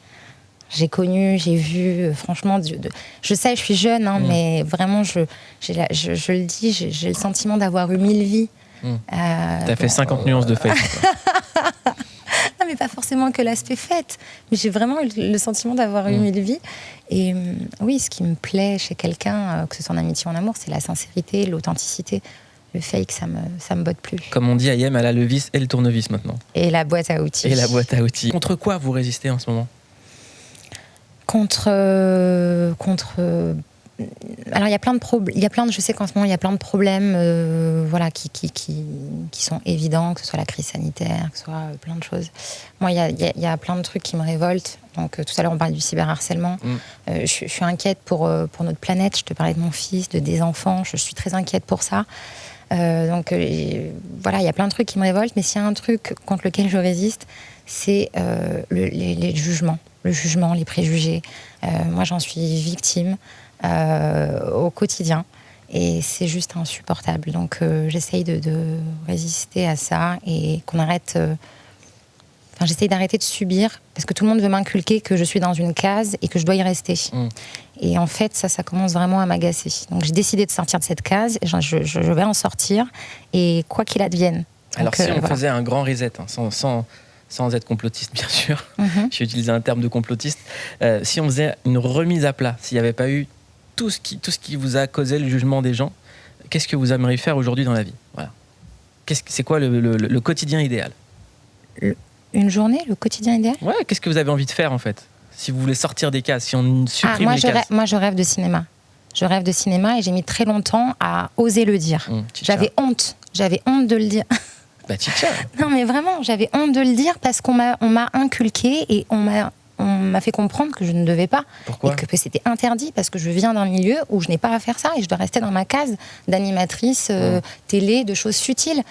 [SPEAKER 2] J'ai connu, j'ai vu, franchement, je sais, je suis jeune, hein, mais vraiment, je le dis, j'ai le sentiment d'avoir eu 1000 vies.
[SPEAKER 1] T'as fait 50 nuances de fake.
[SPEAKER 2] Non, mais pas forcément. forcément que l'aspect fête, mais j'ai vraiment eu le sentiment d'avoir eu 1000 vies. Et oui, ce qui me plaît chez quelqu'un, que ce soit en amitié ou en amour, c'est la sincérité, l'authenticité. Le fake, ça me botte plus.
[SPEAKER 1] Comme on dit, Ayem, elle a le vis et le tournevis maintenant.
[SPEAKER 2] Et la boîte à outils.
[SPEAKER 1] Contre quoi vous résistez en ce moment ?
[SPEAKER 2] Contre alors il y a plein de problèmes, je sais qu'en ce moment il y a plein de problèmes voilà, qui sont évidents, que ce soit la crise sanitaire, que ce soit plein de choses. Moi il y a plein de trucs qui me révoltent. Donc tout à l'heure on parlait du cyberharcèlement. Je suis inquiète pour notre planète. Je te parlais de mon fils, des enfants. Je suis très inquiète pour ça. Donc voilà, il y a plein de trucs qui me révoltent, mais s'il y a un truc contre lequel je résiste, c'est les jugements. Le jugement, les préjugés. Moi j'en suis victime au quotidien et c'est juste insupportable. Donc j'essaye de résister à ça et qu'on arrête. J'essaye d'arrêter de subir parce que tout le monde veut m'inculquer que je suis dans une case et que je dois y rester. Et en fait, ça commence vraiment à m'agacer. Donc j'ai décidé de sortir de cette case. Je vais en sortir et quoi qu'il advienne.
[SPEAKER 1] Alors si on faisait un grand reset, sans être complotiste bien sûr, j'ai utilisé un terme de complotiste, si on faisait une remise à plat, s'il n'y avait pas eu tout ce qui vous a causé le jugement des gens, qu'est-ce que vous aimeriez faire aujourd'hui dans la vie ? Voilà. C'est quoi le quotidien idéal ?
[SPEAKER 2] Une journée, le quotidien idéal ?
[SPEAKER 1] Ouais, qu'est-ce que vous avez envie de faire en fait ? Si vous voulez sortir des cases, si on supprime les cases.
[SPEAKER 2] Moi je rêve de cinéma. Je rêve de cinéma et j'ai mis très longtemps à oser le dire. J'avais honte de le dire.
[SPEAKER 1] Bah Chicha.
[SPEAKER 2] Non mais vraiment, j'avais honte de le dire parce qu'on m'a inculqué et on m'a fait comprendre que je ne devais pas.
[SPEAKER 1] Pourquoi ?
[SPEAKER 2] Et que c'était interdit parce que je viens d'un milieu où je n'ai pas à faire ça et je dois rester dans ma case d'animatrice télé, de choses futiles.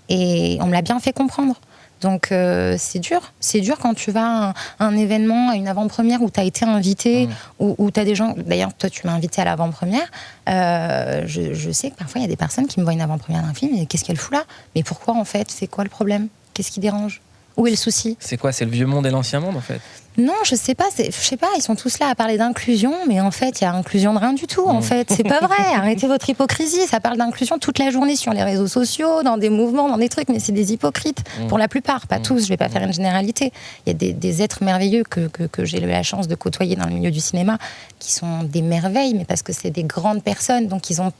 [SPEAKER 2] Et on me l'a bien fait comprendre. Donc c'est dur quand tu vas à un événement, à une avant-première où tu as été invité, où tu as des gens, d'ailleurs toi tu m'as invité à l'avant-première, je sais que parfois il y a des personnes qui me voient une avant-première d'un film et qu'est-ce qu'elle fout là ? Mais pourquoi en fait ? C'est quoi le problème ? Qu'est-ce qui dérange ? Où est le souci ?
[SPEAKER 1] C'est quoi ? C'est le vieux monde et l'ancien monde en fait ?
[SPEAKER 2] Non, je sais pas, ils sont tous là à parler d'inclusion, mais en fait, il y a inclusion de rien du tout, en fait. C'est pas vrai, arrêtez votre hypocrisie, ça parle d'inclusion toute la journée sur les réseaux sociaux, dans des mouvements, dans des trucs, mais c'est des hypocrites, pour la plupart, pas tous, je vais pas faire une généralité. Il y a des êtres merveilleux que j'ai eu la chance de côtoyer dans le milieu du cinéma, qui sont des merveilles, mais parce que c'est des grandes personnes, donc ils ont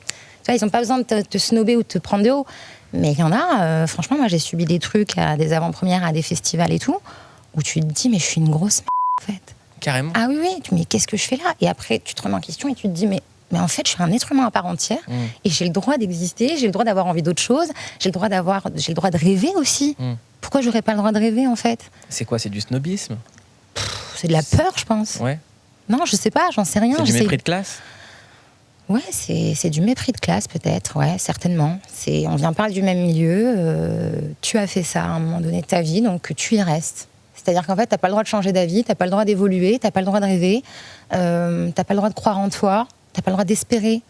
[SPEAKER 2] pas besoin de te snobber ou de te prendre de haut. Mais il y en a, franchement, moi j'ai subi des trucs à des avant-premières, à des festivals et tout, où tu te dis, mais je suis une grosse en fait.
[SPEAKER 1] Carrément.
[SPEAKER 2] Ah oui, mais qu'est-ce que je fais là ? Et après, tu te remets en question et tu te dis, mais en fait, je suis un être humain à part entière et j'ai le droit d'exister, j'ai le droit d'avoir envie d'autre chose, j'ai le droit de rêver aussi. Pourquoi j'aurais pas le droit de rêver, en fait ?
[SPEAKER 1] C'est quoi ? C'est du snobisme ?
[SPEAKER 2] C'est de la peur, je pense.
[SPEAKER 1] Ouais.
[SPEAKER 2] Non, je sais pas, j'en sais rien.
[SPEAKER 1] C'est du mépris de classe ?
[SPEAKER 2] Ouais, c'est du mépris de classe peut-être, ouais, certainement. On vient pas du même milieu, tu as fait ça à un moment donné de ta vie, donc tu y restes. C'est-à-dire qu'en fait, t'as pas le droit de changer d'avis, t'as pas le droit d'évoluer, t'as pas le droit de rêver, t'as pas le droit de croire en toi, t'as pas le droit d'espérer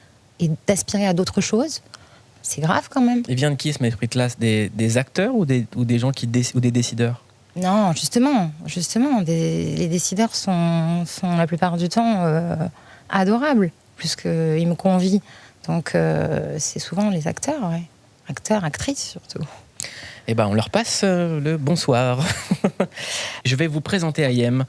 [SPEAKER 2] et d'aspirer à d'autres choses. C'est grave quand même.
[SPEAKER 1] Il vient de qui ce mépris de classe ? Des acteurs ou des gens ou des décideurs ?
[SPEAKER 2] Non, justement, les décideurs sont la plupart du temps adorables, puisqu'ils me convient. Donc c'est souvent les acteurs, ouais. Acteurs, actrices surtout.
[SPEAKER 1] Eh ben, on leur passe le bonsoir. Je vais vous présenter Ayem,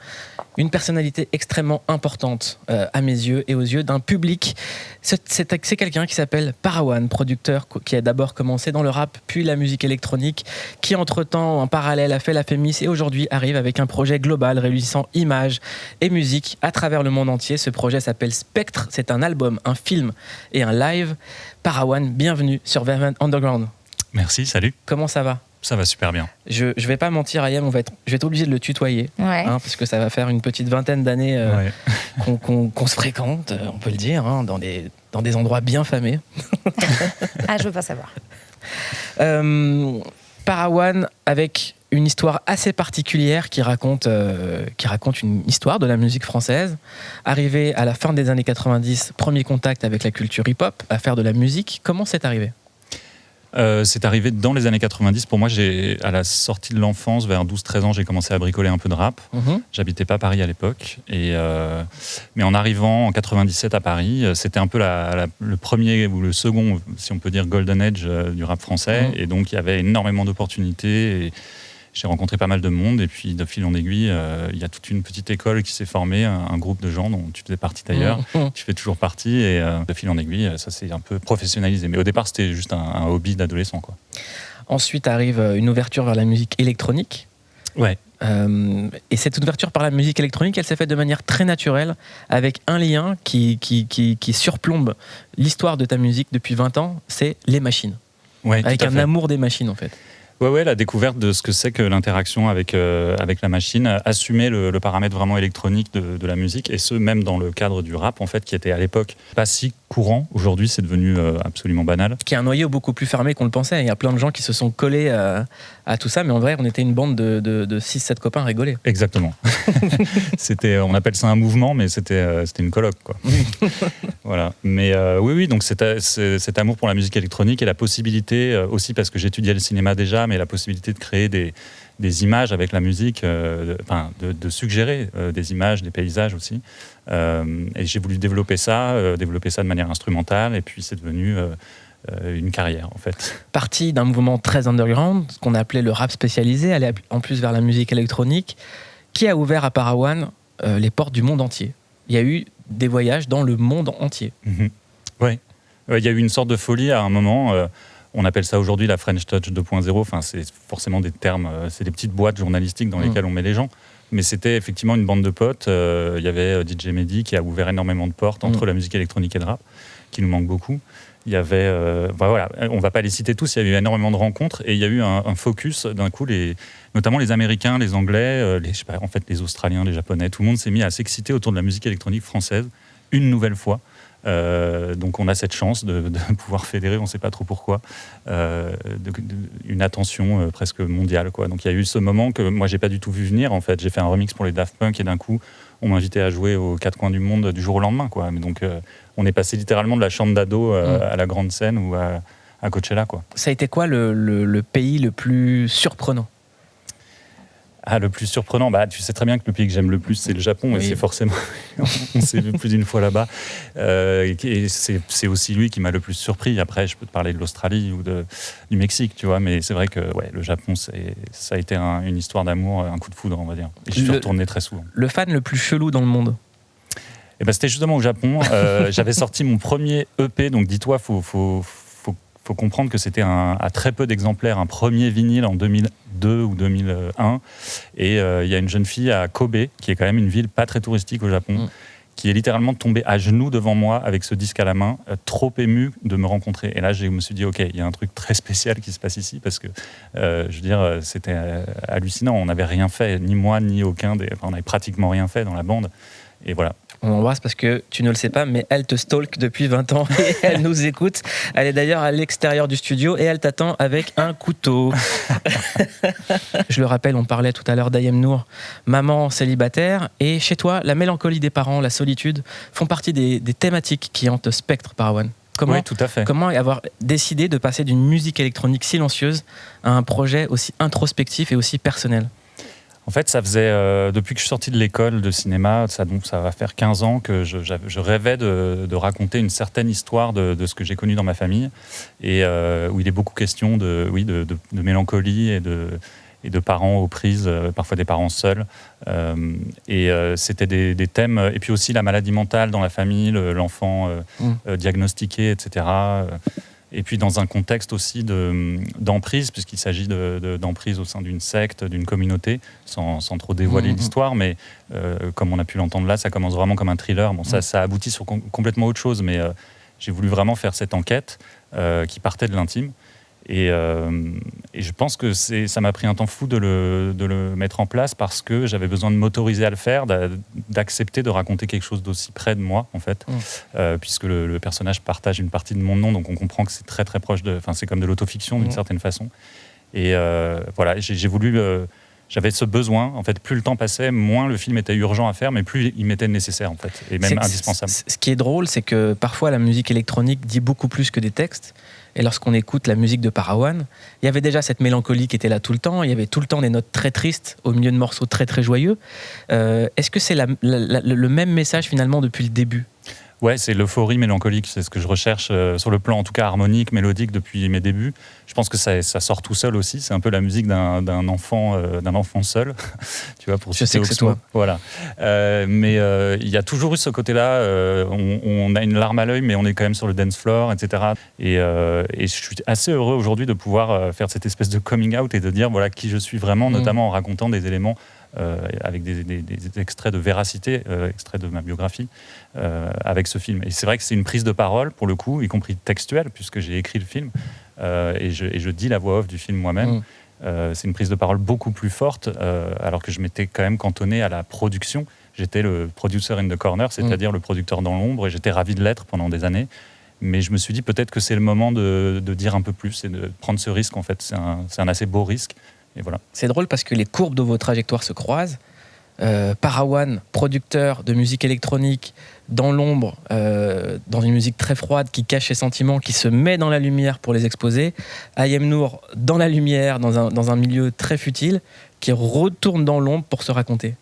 [SPEAKER 1] une personnalité extrêmement importante à mes yeux et aux yeux d'un public. C'est quelqu'un qui s'appelle Parawan, producteur qui a d'abord commencé dans le rap, puis la musique électronique, qui entre-temps, en parallèle, a fait la Fémis et aujourd'hui arrive avec un projet global réunissant images et musique à travers le monde entier. Ce projet s'appelle Spectre. C'est un album, un film et un live. Parawan, bienvenue sur Velvet Underground.
[SPEAKER 3] Merci, salut.
[SPEAKER 1] Comment ça va ?
[SPEAKER 3] Ça va super bien.
[SPEAKER 1] Je vais pas mentir, Ayem, je vais être obligé de le tutoyer, parce que ça va faire une petite vingtaine d'années qu'on se fréquente, on peut le dire, dans des endroits bien famés.
[SPEAKER 2] Ah, je veux pas savoir.
[SPEAKER 1] Parawan avec une histoire assez particulière qui raconte une histoire de la musique française. Arrivé à la fin des années 90, premier contact avec la culture hip-hop, à faire de la musique. Comment c'est arrivé ?
[SPEAKER 3] C'est arrivé dans les années 90. Pour moi, à la sortie de l'enfance, vers 12-13 ans, j'ai commencé à bricoler un peu de rap. J'habitais pas à Paris à l'époque. Mais en arrivant en 97 à Paris, c'était un peu le premier ou le second, si on peut dire, golden age du rap français. Et donc, il y avait énormément d'opportunités. j'ai rencontré pas mal de monde, et puis de fil en aiguille, il y a toute une petite école qui s'est formée, un groupe de gens dont tu faisais partie d'ailleurs, tu fais toujours partie, et de fil en aiguille, ça s'est un peu professionnalisé. Mais au départ, c'était juste un hobby d'adolescent, quoi.
[SPEAKER 1] Ensuite arrive une ouverture vers la musique électronique.
[SPEAKER 3] Ouais.
[SPEAKER 1] Et cette ouverture par la musique électronique, elle s'est faite de manière très naturelle, avec un lien qui surplombe l'histoire de ta musique depuis 20 ans, c'est les machines.
[SPEAKER 3] Ouais,
[SPEAKER 1] avec un amour des machines, en fait.
[SPEAKER 3] Ouais, la découverte de ce que c'est que l'interaction avec la machine, assumer le paramètre vraiment électronique de la musique, et ce, même dans le cadre du rap, en fait, qui était à l'époque pas si courant. Aujourd'hui, c'est devenu absolument banal.
[SPEAKER 1] Qui est un noyau beaucoup plus fermé qu'on le pensait. Il y a plein de gens qui se sont collés à tout ça, mais en vrai, on était une bande de 6-7 copains rigolés.
[SPEAKER 3] Exactement. On appelle ça un mouvement, mais c'était une coloc, quoi. Voilà. Mais oui, donc cet amour pour la musique électronique et la possibilité, aussi parce que j'étudiais le cinéma déjà, mais la possibilité de créer des images avec la musique, de suggérer des images, des paysages aussi. Et j'ai voulu développer ça de manière instrumentale, et puis c'est devenu une carrière, en fait.
[SPEAKER 1] Parti d'un mouvement très underground, ce qu'on appelait le rap spécialisé, aller en plus vers la musique électronique, qui a ouvert à Parawan les portes du monde entier. Il y a eu des voyages dans le monde entier.
[SPEAKER 3] Oui, il y a eu une sorte de folie à un moment. On appelle ça aujourd'hui la French Touch 2.0. Enfin, c'est forcément des termes, c'est des petites boîtes journalistiques dans lesquelles on met les gens. Mais c'était effectivement une bande de potes. Il y avait DJ Mehdi qui a ouvert énormément de portes entre la musique électronique et le rap, qui nous manque beaucoup. Il y avait, voilà, on ne va pas les citer tous, il y a eu énormément de rencontres, et il y a eu un focus d'un coup, notamment les Américains, les Anglais, en fait les Australiens, les Japonais, tout le monde s'est mis à s'exciter autour de la musique électronique française une nouvelle fois. Donc on a cette chance de pouvoir fédérer, on ne sait pas trop pourquoi, une attention presque mondiale, quoi. Donc il y a eu ce moment que moi j'ai pas du tout vu venir, en fait. J'ai fait un remix pour les Daft Punk, et d'un coup on m'invitait à jouer aux quatre coins du monde du jour au lendemain, quoi. Mais donc on est passé littéralement de la chambre d'ado à la grande scène ou à Coachella, quoi.
[SPEAKER 1] Ça a été quoi le pays le plus surprenant ?
[SPEAKER 3] Le plus surprenant, tu sais très bien que le pays que j'aime le plus, c'est le Japon, et c'est forcément, on s'est vu plus d'une fois là-bas, et c'est aussi lui qui m'a le plus surpris. Après, je peux te parler de l'Australie ou du Mexique, tu vois, mais c'est vrai que le Japon, ça a été une histoire d'amour, un coup de foudre, on va dire. Et je suis retourné très souvent. Le
[SPEAKER 1] fan le plus chelou dans le monde ?
[SPEAKER 3] C'était justement au Japon. J'avais sorti mon premier EP, donc dis-toi, faut comprendre que c'était à très peu d'exemplaires, un premier vinyle en 2002 ou 2001. Et il y a une jeune fille à Kobe, qui est quand même une ville pas très touristique au Japon, qui est littéralement tombée à genoux devant moi avec ce disque à la main, trop émue de me rencontrer. Et là, je me suis dit, OK, il y a un truc très spécial qui se passe ici, parce que, je veux dire, c'était hallucinant. On n'avait rien fait, ni moi, ni aucun on n'avait pratiquement rien fait dans la bande. Et voilà.
[SPEAKER 1] On l'embrasse parce que tu ne le sais pas, mais elle te stalk depuis 20 ans et elle nous écoute. Elle est d'ailleurs à l'extérieur du studio et elle t'attend avec un couteau. Je le rappelle, on parlait tout à l'heure d'Ayem Nour, maman célibataire. Et chez toi, la mélancolie des parents, la solitude font partie des thématiques qui hantent Spectre, Parawan.
[SPEAKER 3] Oui, tout à fait.
[SPEAKER 1] Comment avoir décidé de passer d'une musique électronique silencieuse à un projet aussi introspectif et aussi personnel ?
[SPEAKER 3] En fait, ça faisait, depuis que je suis sorti de l'école de cinéma, ça va faire 15 ans que je rêvais de raconter une certaine histoire de ce que j'ai connu dans ma famille, et où il est beaucoup question de mélancolie et de parents aux prises, parfois des parents seuls. C'était des thèmes, et puis aussi la maladie mentale dans la famille, l'enfant diagnostiqué, etc. Et puis dans un contexte aussi d'emprise, puisqu'il s'agit d'emprise au sein d'une secte, d'une communauté, sans trop dévoiler l'histoire, mais comme on a pu l'entendre là, ça commence vraiment comme un thriller. Bon, ça aboutit sur complètement autre chose, mais j'ai voulu vraiment faire cette enquête qui partait de l'intime. Et je pense que ça m'a pris un temps fou de le mettre en place, parce que j'avais besoin de m'autoriser à le faire, d'accepter de raconter quelque chose d'aussi près de moi, en fait, puisque le personnage partage une partie de mon nom, donc on comprend que c'est très très proche c'est comme de l'autofiction d'une certaine façon. Et voilà, j'ai voulu, j'avais ce besoin, en fait, plus le temps passait, moins le film était urgent à faire, mais plus il m'était nécessaire, en fait, et même indispensable.
[SPEAKER 1] Ce qui est drôle, c'est que parfois la musique électronique dit beaucoup plus que des textes. Et lorsqu'on écoute la musique de Parawan, il y avait déjà cette mélancolie qui était là tout le temps. Il y avait tout le temps des notes très tristes au milieu de morceaux très très joyeux. Est-ce que c'est le même message finalement depuis le début ?
[SPEAKER 3] Ouais, c'est l'euphorie mélancolique, c'est ce que je recherche sur le plan en tout cas harmonique, mélodique depuis mes débuts. Je pense que ça sort tout seul aussi, c'est un peu la musique d'un enfant seul, tu vois, pour
[SPEAKER 1] je sais que c'est toi.
[SPEAKER 3] Voilà. Mais il y a toujours eu ce côté-là, on a une larme à l'œil, mais on est quand même sur le dance floor, etc. Et je suis assez heureux aujourd'hui de pouvoir faire cette espèce de coming out et de dire voilà qui je suis vraiment, notamment en racontant des éléments avec des extraits de véracité, extraits de ma biographie, avec ce film. Et c'est vrai que c'est une prise de parole, pour le coup, y compris textuelle, puisque j'ai écrit le film, et je dis la voix off du film moi-même. C'est une prise de parole beaucoup plus forte, alors que je m'étais quand même cantonné à la production. J'étais le producer in the corner, c'est-à-dire le producteur dans l'ombre, et j'étais ravi de l'être pendant des années. Mais je me suis dit peut-être que c'est le moment de dire un peu plus et de prendre ce risque. En fait, c'est un assez beau risque. Et voilà.
[SPEAKER 1] C'est drôle parce que les courbes de vos trajectoires se croisent. Parawan, producteur de musique électronique, dans l'ombre, dans une musique très froide qui cache ses sentiments, qui se met dans la lumière pour les exposer. Ayem Nour, dans la lumière, dans un milieu très futile, qui retourne dans l'ombre pour se raconter.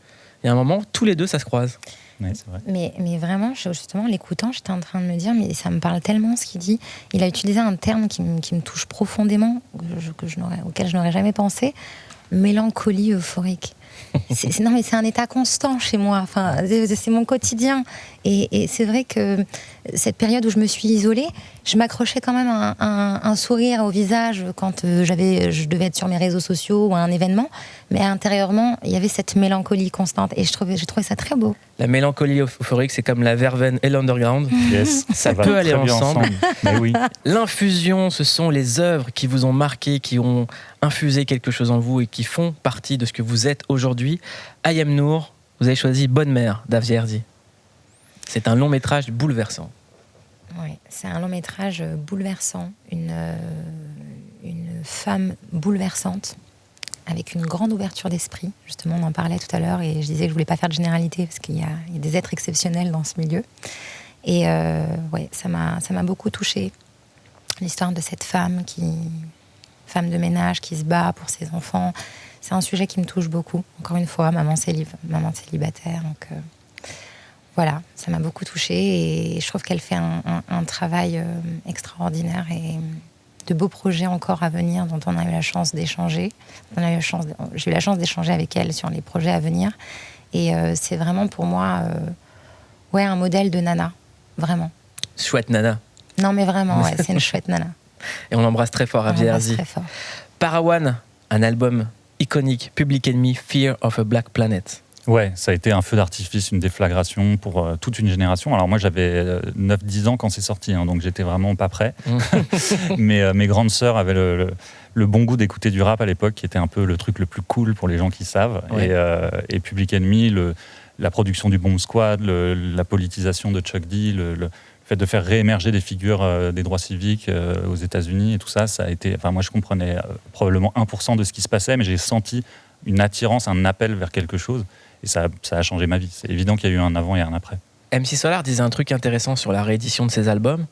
[SPEAKER 1] Il y a un moment, tous les deux, ça se croise.
[SPEAKER 3] Ouais, c'est vrai.
[SPEAKER 2] Mais vraiment, justement, en l'écoutant, j'étais en train de me dire, mais ça me parle tellement ce qu'il dit. Il a utilisé un terme qui me touche profondément, auquel je n'aurais jamais pensé, mélancolie euphorique. Non, mais c'est un état constant chez moi. Enfin, c'est mon quotidien. Et c'est vrai que cette période où je me suis isolée, je m'accrochais quand même un sourire au visage quand je devais être sur mes réseaux sociaux ou à un événement. Mais intérieurement, il y avait cette mélancolie constante. Et j'ai trouvé ça très beau.
[SPEAKER 1] La mélancolie euphorique, c'est comme la verveine et l'underground.
[SPEAKER 3] Yes,
[SPEAKER 1] ça peut aller ensemble.
[SPEAKER 3] Mais oui.
[SPEAKER 1] L'infusion, ce sont les œuvres qui vous ont marqué, qui ont infusé quelque chose en vous et qui font partie de ce que vous êtes aujourd'hui. Ayem Nour, vous avez choisi Bonne Mère d'Afzi Herzi. C'est un long métrage bouleversant.
[SPEAKER 2] Oui, c'est un long métrage bouleversant. Une femme bouleversante, avec une grande ouverture d'esprit. Justement, on en parlait tout à l'heure et je disais que je voulais pas faire de généralité parce qu'il y a des êtres exceptionnels dans ce milieu. Et ouais, ça m'a beaucoup touchée. L'histoire de cette femme de ménage qui se bat pour ses enfants. C'est un sujet qui me touche beaucoup. Encore une fois, maman célibataire. Donc voilà, ça m'a beaucoup touchée et je trouve qu'elle fait un travail extraordinaire et de beaux projets encore à venir dont on a eu la chance d'échanger. J'ai eu la chance d'échanger avec elle sur les projets à venir. Et c'est vraiment pour moi un modèle de nana. Vraiment.
[SPEAKER 1] Chouette nana.
[SPEAKER 2] Non mais vraiment, ouais, c'est une chouette nana.
[SPEAKER 1] Et on l'embrasse très fort, Afzi Herzi. Parawan, un album iconique, Public Enemy, Fear of a Black Planet.
[SPEAKER 3] Ouais, ça a été un feu d'artifice, une déflagration pour toute une génération. Alors moi, j'avais 9-10 ans quand c'est sorti, hein, donc j'étais vraiment pas prêt. Mais mes grandes sœurs avaient le bon goût d'écouter du rap à l'époque, qui était un peu le truc le plus cool pour les gens qui savent. Ouais. Et Public Enemy, la production du Bomb Squad, la politisation de Chuck D, le fait de faire réémerger des figures des droits civiques aux États-Unis et tout ça, ça a été... Enfin, moi, je comprenais probablement 1% de ce qui se passait, mais j'ai senti une attirance, un appel vers quelque chose. Et ça a changé ma vie. C'est évident qu'il y a eu un avant et un après.
[SPEAKER 1] MC Solar disait un truc intéressant sur la réédition de ses albums,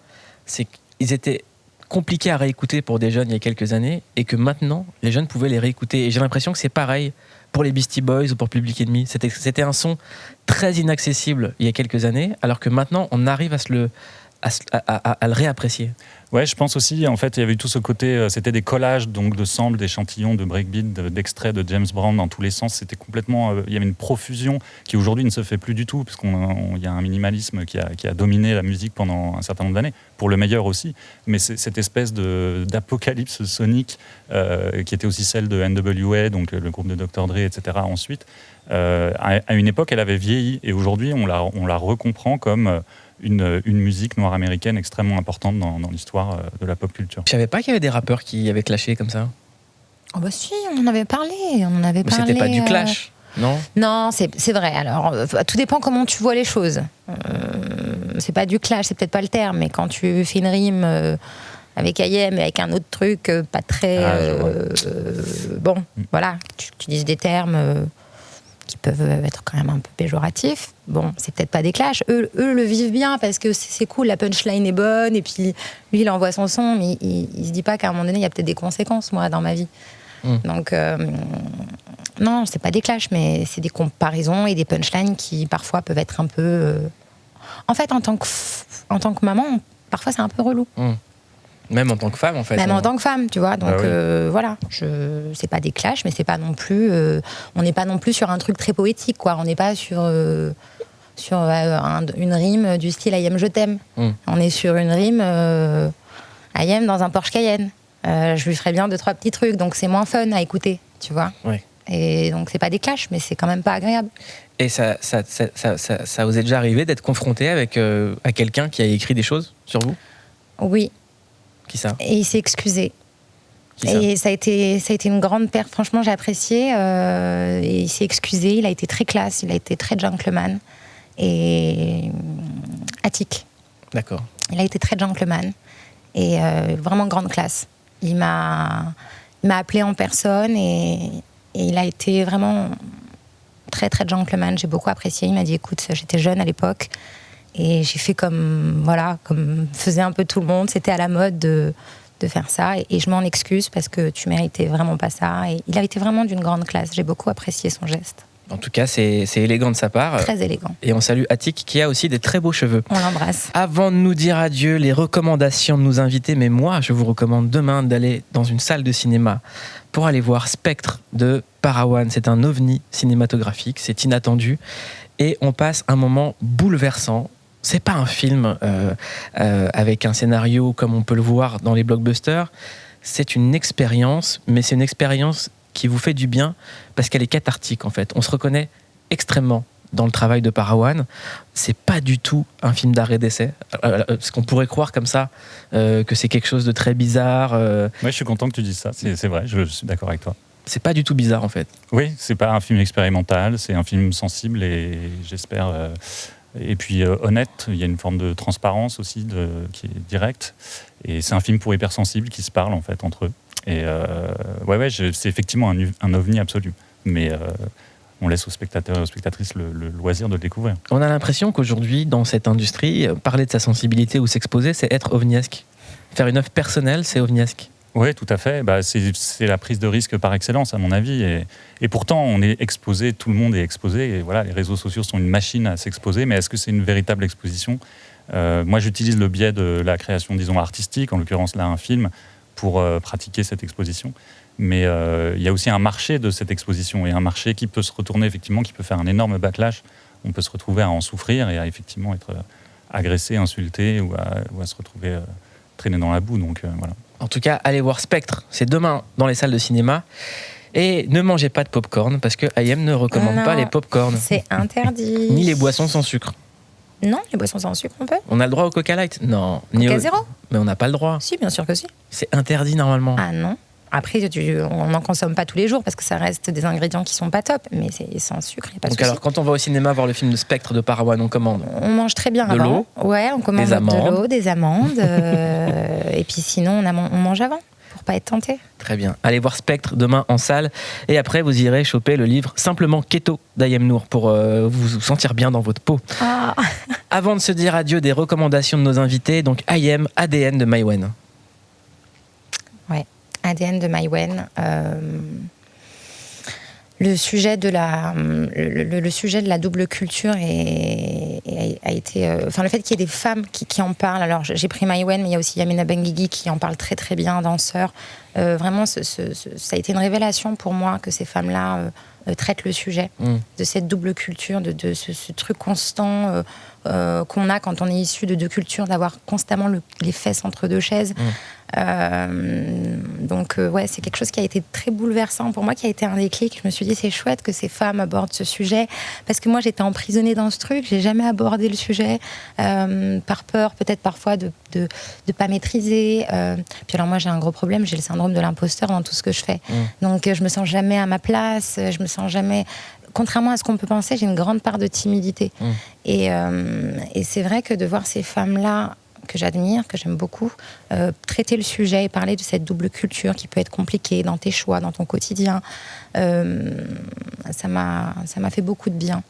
[SPEAKER 1] c'est qu'ils étaient compliqués à réécouter pour des jeunes il y a quelques années, et que maintenant, les jeunes pouvaient les réécouter. Et j'ai l'impression que c'est pareil pour les Beastie Boys ou pour Public Enemy. C'était un son très inaccessible il y a quelques années, alors que maintenant, on arrive à le réapprécier.
[SPEAKER 3] Ouais, je pense aussi, en fait, il y avait eu tout ce côté, c'était des collages donc de samples, d'échantillons, de breakbeat, d'extraits de James Brown dans tous les sens. C'était complètement, il y avait une profusion qui aujourd'hui ne se fait plus du tout, parce qu'il y a un minimalisme qui a dominé la musique pendant un certain nombre d'années, pour le meilleur aussi. Mais cette espèce d'apocalypse sonique qui était aussi celle de NWA, donc le groupe de Dr. Dre, etc. Ensuite, à une époque, elle avait vieilli, et aujourd'hui, on la recomprend comme une musique noire américaine extrêmement importante dans l'histoire de la pop culture.
[SPEAKER 1] Je savais pas qu'il y avait des rappeurs qui avaient clashé comme ça.
[SPEAKER 2] Oh bah si, on en avait parlé. Mais
[SPEAKER 1] c'était pas du clash, non ?
[SPEAKER 2] Non, c'est vrai. Alors, tout dépend comment tu vois les choses. C'est pas du clash, c'est peut-être pas le terme, mais quand tu fais une rime avec Ayem et avec un autre truc pas très... voilà, tu utilises des termes... qui peuvent être quand même un peu péjoratifs. Bon, c'est peut-être pas des clashs. Eux le vivent bien parce que c'est cool, la punchline est bonne, et puis lui, il envoie son son, mais il se dit pas qu'à un moment donné, il y a peut-être des conséquences, moi, dans ma vie. Donc, non, c'est pas des clashs, mais c'est des comparaisons et des punchlines qui, parfois, peuvent être un peu En fait, en tant que maman, parfois c'est un peu relou.
[SPEAKER 1] Même en tant que femme, en fait.
[SPEAKER 2] Même en tant que femme, tu vois. Donc voilà, c'est pas des clashs, mais c'est pas non plus. On n'est pas non plus sur un truc très poétique, quoi. On n'est pas sur une rime du style I am je t'aime. On est sur une rime I am dans un Porsche Cayenne. Je lui ferais bien 2-3 petits trucs, donc c'est moins fun à écouter, tu vois.
[SPEAKER 1] Oui.
[SPEAKER 2] Et donc c'est pas des clashs, mais c'est quand même pas agréable.
[SPEAKER 1] Et ça vous est déjà arrivé d'être confronté à quelqu'un qui a écrit des choses sur vous ?
[SPEAKER 2] Oui.
[SPEAKER 1] Qui ça ?
[SPEAKER 2] Et il s'est excusé.
[SPEAKER 1] Qui ça ?
[SPEAKER 2] Et ça a été une grande perte. Franchement, j'ai apprécié. Et il s'est excusé. Il a été très classe. Il a été très gentleman. Et Attic.
[SPEAKER 1] D'accord.
[SPEAKER 2] Il a été très gentleman. Et vraiment grande classe. Il m'a appelé en personne et il a été vraiment très, très gentleman. J'ai beaucoup apprécié. Il m'a dit, écoute, j'étais jeune à l'époque. Et j'ai fait comme faisait un peu tout le monde. C'était à la mode de faire ça. Et je m'en excuse parce que tu méritais vraiment pas ça. Et il a été vraiment d'une grande classe. J'ai beaucoup apprécié son geste.
[SPEAKER 1] En tout cas, c'est élégant de sa part.
[SPEAKER 2] Très élégant.
[SPEAKER 1] Et on salue Attic qui a aussi des très beaux cheveux.
[SPEAKER 2] On l'embrasse.
[SPEAKER 1] Avant de nous dire adieu, les recommandations de nos invités. Mais moi, je vous recommande demain d'aller dans une salle de cinéma pour aller voir Spectre de Parawan. C'est un ovni cinématographique. C'est inattendu. Et on passe un moment bouleversant. C'est pas un film avec un scénario comme on peut le voir dans les blockbusters. C'est une expérience, mais c'est une expérience qui vous fait du bien parce qu'elle est cathartique en fait. On se reconnaît extrêmement dans le travail de Parawan. C'est pas du tout un film d'arrêt d'essai. Parce qu'on pourrait croire comme ça que c'est quelque chose de très bizarre.
[SPEAKER 3] Ouais, je suis content que tu dises ça. C'est vrai, je suis d'accord avec toi.
[SPEAKER 1] C'est pas du tout bizarre en fait.
[SPEAKER 3] Oui, c'est pas un film expérimental, c'est un film sensible et j'espère. Et puis honnête, il y a une forme de transparence aussi qui est directe. Et c'est un film pour hypersensibles qui se parlent en fait entre eux. Et c'est effectivement un ovni absolu. Mais on laisse aux spectateurs et aux spectatrices le loisir de le découvrir.
[SPEAKER 1] On a l'impression qu'aujourd'hui, dans cette industrie, parler de sa sensibilité ou s'exposer, c'est être ovniesque. Faire une œuvre personnelle, c'est ovniesque.
[SPEAKER 3] Oui, tout à fait. C'est la prise de risque par excellence, à mon avis. Et pourtant, on est exposé, tout le monde est exposé. Et voilà, les réseaux sociaux sont une machine à s'exposer. Mais est-ce que c'est une véritable exposition ? Moi, j'utilise le biais de la création, disons, artistique, en l'occurrence là, un film, pour pratiquer cette exposition. Mais il y a aussi un marché de cette exposition et un marché qui peut se retourner, effectivement, qui peut faire un énorme backlash. On peut se retrouver à en souffrir et à effectivement être agressé, insulté ou à se retrouver traîné dans la boue. Donc voilà.
[SPEAKER 1] En tout cas, allez voir Spectre, c'est demain dans les salles de cinéma. Et ne mangez pas de popcorn parce que IM ne recommande pas les popcorn.
[SPEAKER 2] C'est interdit.
[SPEAKER 1] Ni les boissons sans sucre.
[SPEAKER 2] Non, les boissons sans sucre, on peut.
[SPEAKER 1] On a le droit au Coca Light ? Non.
[SPEAKER 2] Coca Zéro ?
[SPEAKER 1] Mais on n'a pas le droit.
[SPEAKER 2] Si, bien sûr que si.
[SPEAKER 1] C'est interdit normalement.
[SPEAKER 2] Ah non. Après, on n'en consomme pas tous les jours parce que ça reste des ingrédients qui sont pas top, mais c'est sans sucre, il n'y a pas de souci.
[SPEAKER 1] Donc alors, quand on va au cinéma voir le film de Spectre de Parawan, on commande ?
[SPEAKER 2] On mange très bien
[SPEAKER 1] de
[SPEAKER 2] avant.
[SPEAKER 1] l'eau ?
[SPEAKER 2] Ouais, on commande de l'eau, des amandes. Et puis sinon, on mange avant pour pas être tenté.
[SPEAKER 1] Très bien. Allez voir Spectre demain en salle. Et après, vous irez choper le livre Simplement Keto d'Ayem Nour pour vous sentir bien dans votre peau.
[SPEAKER 2] Ah.
[SPEAKER 1] Avant de se dire adieu, des recommandations de nos invités. Donc Ayem, ADN de Maïwenn.
[SPEAKER 2] Ouais. ADN de Maïwenn. Le sujet de la double culture a été... Enfin, le fait qu'il y ait des femmes qui en parlent. Alors, j'ai pris Maïwenn, mais il y a aussi Yamina Benguigui qui en parle très, très bien, danseur. Vraiment, ça a été une révélation pour moi que ces femmes-là traitent le sujet de cette double culture, de ce truc constant qu'on a quand on est issu de deux cultures, d'avoir constamment les fesses entre deux chaises. Donc ouais, c'est quelque chose qui a été très bouleversant pour moi, qui a été un déclic. Je me suis dit c'est chouette que ces femmes abordent ce sujet, parce que moi j'étais emprisonnée dans ce truc, j'ai jamais abordé le sujet par peur peut-être parfois de pas maîtriser. Puis alors moi j'ai un gros problème, j'ai le syndrome de l'imposteur dans tout ce que je fais. Donc je me sens jamais à ma place, je me sens jamais... Contrairement à ce qu'on peut penser, j'ai une grande part de timidité. Et c'est vrai que de voir ces femmes-là que j'admire, que j'aime beaucoup, traiter le sujet et parler de cette double culture qui peut être compliquée dans tes choix, dans ton quotidien, ça m'a fait beaucoup de bien.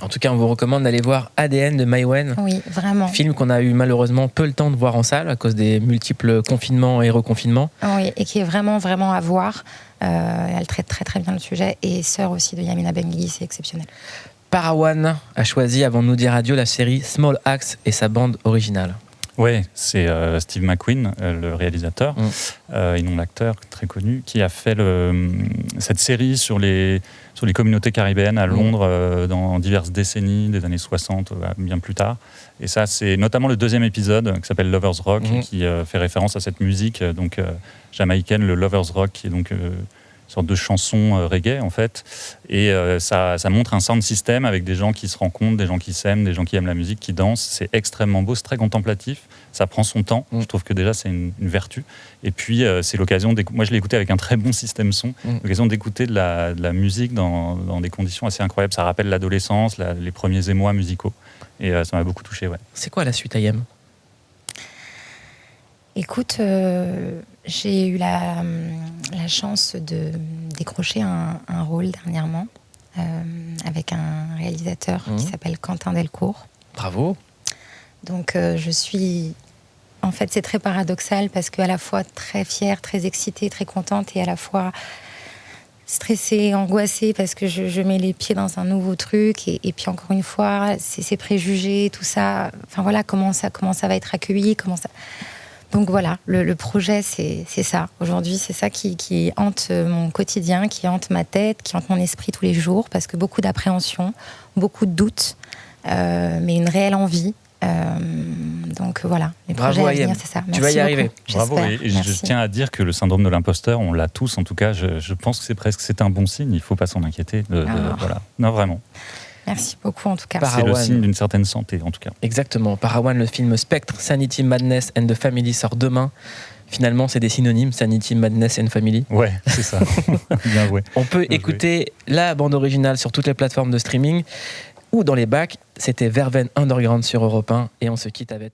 [SPEAKER 1] En tout cas, on vous recommande d'aller voir ADN de Maïwenn.
[SPEAKER 2] Oui, vraiment.
[SPEAKER 1] Film qu'on a eu malheureusement peu le temps de voir en salle à cause des multiples confinements et reconfinements.
[SPEAKER 2] Oui, et qui est vraiment, vraiment à voir. Elle traite très, très bien le sujet. Et sœur aussi de Yamina Benguigui, c'est exceptionnel.
[SPEAKER 1] Parawan a choisi, avant de nous dire adieu, la série Small Axe et sa bande originale.
[SPEAKER 3] Ouais, c'est Steve McQueen, le réalisateur, et non l'acteur très connu, qui a fait cette série sur les communautés caribéennes à Londres dans diverses décennies, des années 60, bien plus tard. Et ça, c'est notamment le deuxième épisode qui s'appelle Lovers Rock, qui fait référence à cette musique jamaïcaine, le Lovers Rock, qui est donc sorte de chanson reggae en fait, et ça montre un sound system avec des gens qui se rencontrent, des gens qui s'aiment, des gens qui aiment la musique, qui dansent. C'est extrêmement beau, c'est très contemplatif, ça prend son temps. Je trouve que déjà c'est une vertu, et puis c'est l'occasion moi je l'ai écouté avec un très bon système son, l'occasion d'écouter de la musique dans des conditions assez incroyables. Ça rappelle l'adolescence, les premiers émois musicaux, et ça m'a beaucoup touché.
[SPEAKER 1] C'est quoi la suite, Ayem?
[SPEAKER 2] Écoute, j'ai eu la chance de décrocher un rôle dernièrement avec un réalisateur qui s'appelle Quentin Delcourt.
[SPEAKER 1] Bravo.
[SPEAKER 2] Donc je suis... En fait, c'est très paradoxal parce qu'à la fois très fière, très excitée, très contente, et à la fois stressée, angoissée parce que je mets les pieds dans un nouveau truc, et puis encore une fois, ces préjugés, tout ça. Enfin voilà, comment ça va être accueilli, Donc voilà, le projet, c'est ça. Aujourd'hui, c'est ça qui hante mon quotidien, qui hante ma tête, qui hante mon esprit tous les jours, parce que beaucoup d'appréhension, beaucoup de doutes, mais une réelle envie. Donc voilà, les
[SPEAKER 1] Bravo,
[SPEAKER 2] projets à venir, c'est ça.
[SPEAKER 1] Tu vas y arriver.
[SPEAKER 3] Bravo, et je tiens à dire que le syndrome de l'imposteur, on l'a tous, en tout cas, je pense que c'est un bon signe, il ne faut pas s'en inquiéter. Voilà. Non, vraiment.
[SPEAKER 2] Merci beaucoup en tout cas.
[SPEAKER 3] C'est le signe d'une certaine santé en tout cas.
[SPEAKER 1] Exactement. Parawan, le film Spectre, Sanity, Madness and the Family sort demain. Finalement, c'est des synonymes, Sanity, Madness and Family.
[SPEAKER 3] Ouais, c'est ça. Bien joué.
[SPEAKER 1] On peut écouter la bande originale sur toutes les plateformes de streaming ou dans les bacs. C'était Verveine Underground sur Europe 1 et on se quitte avec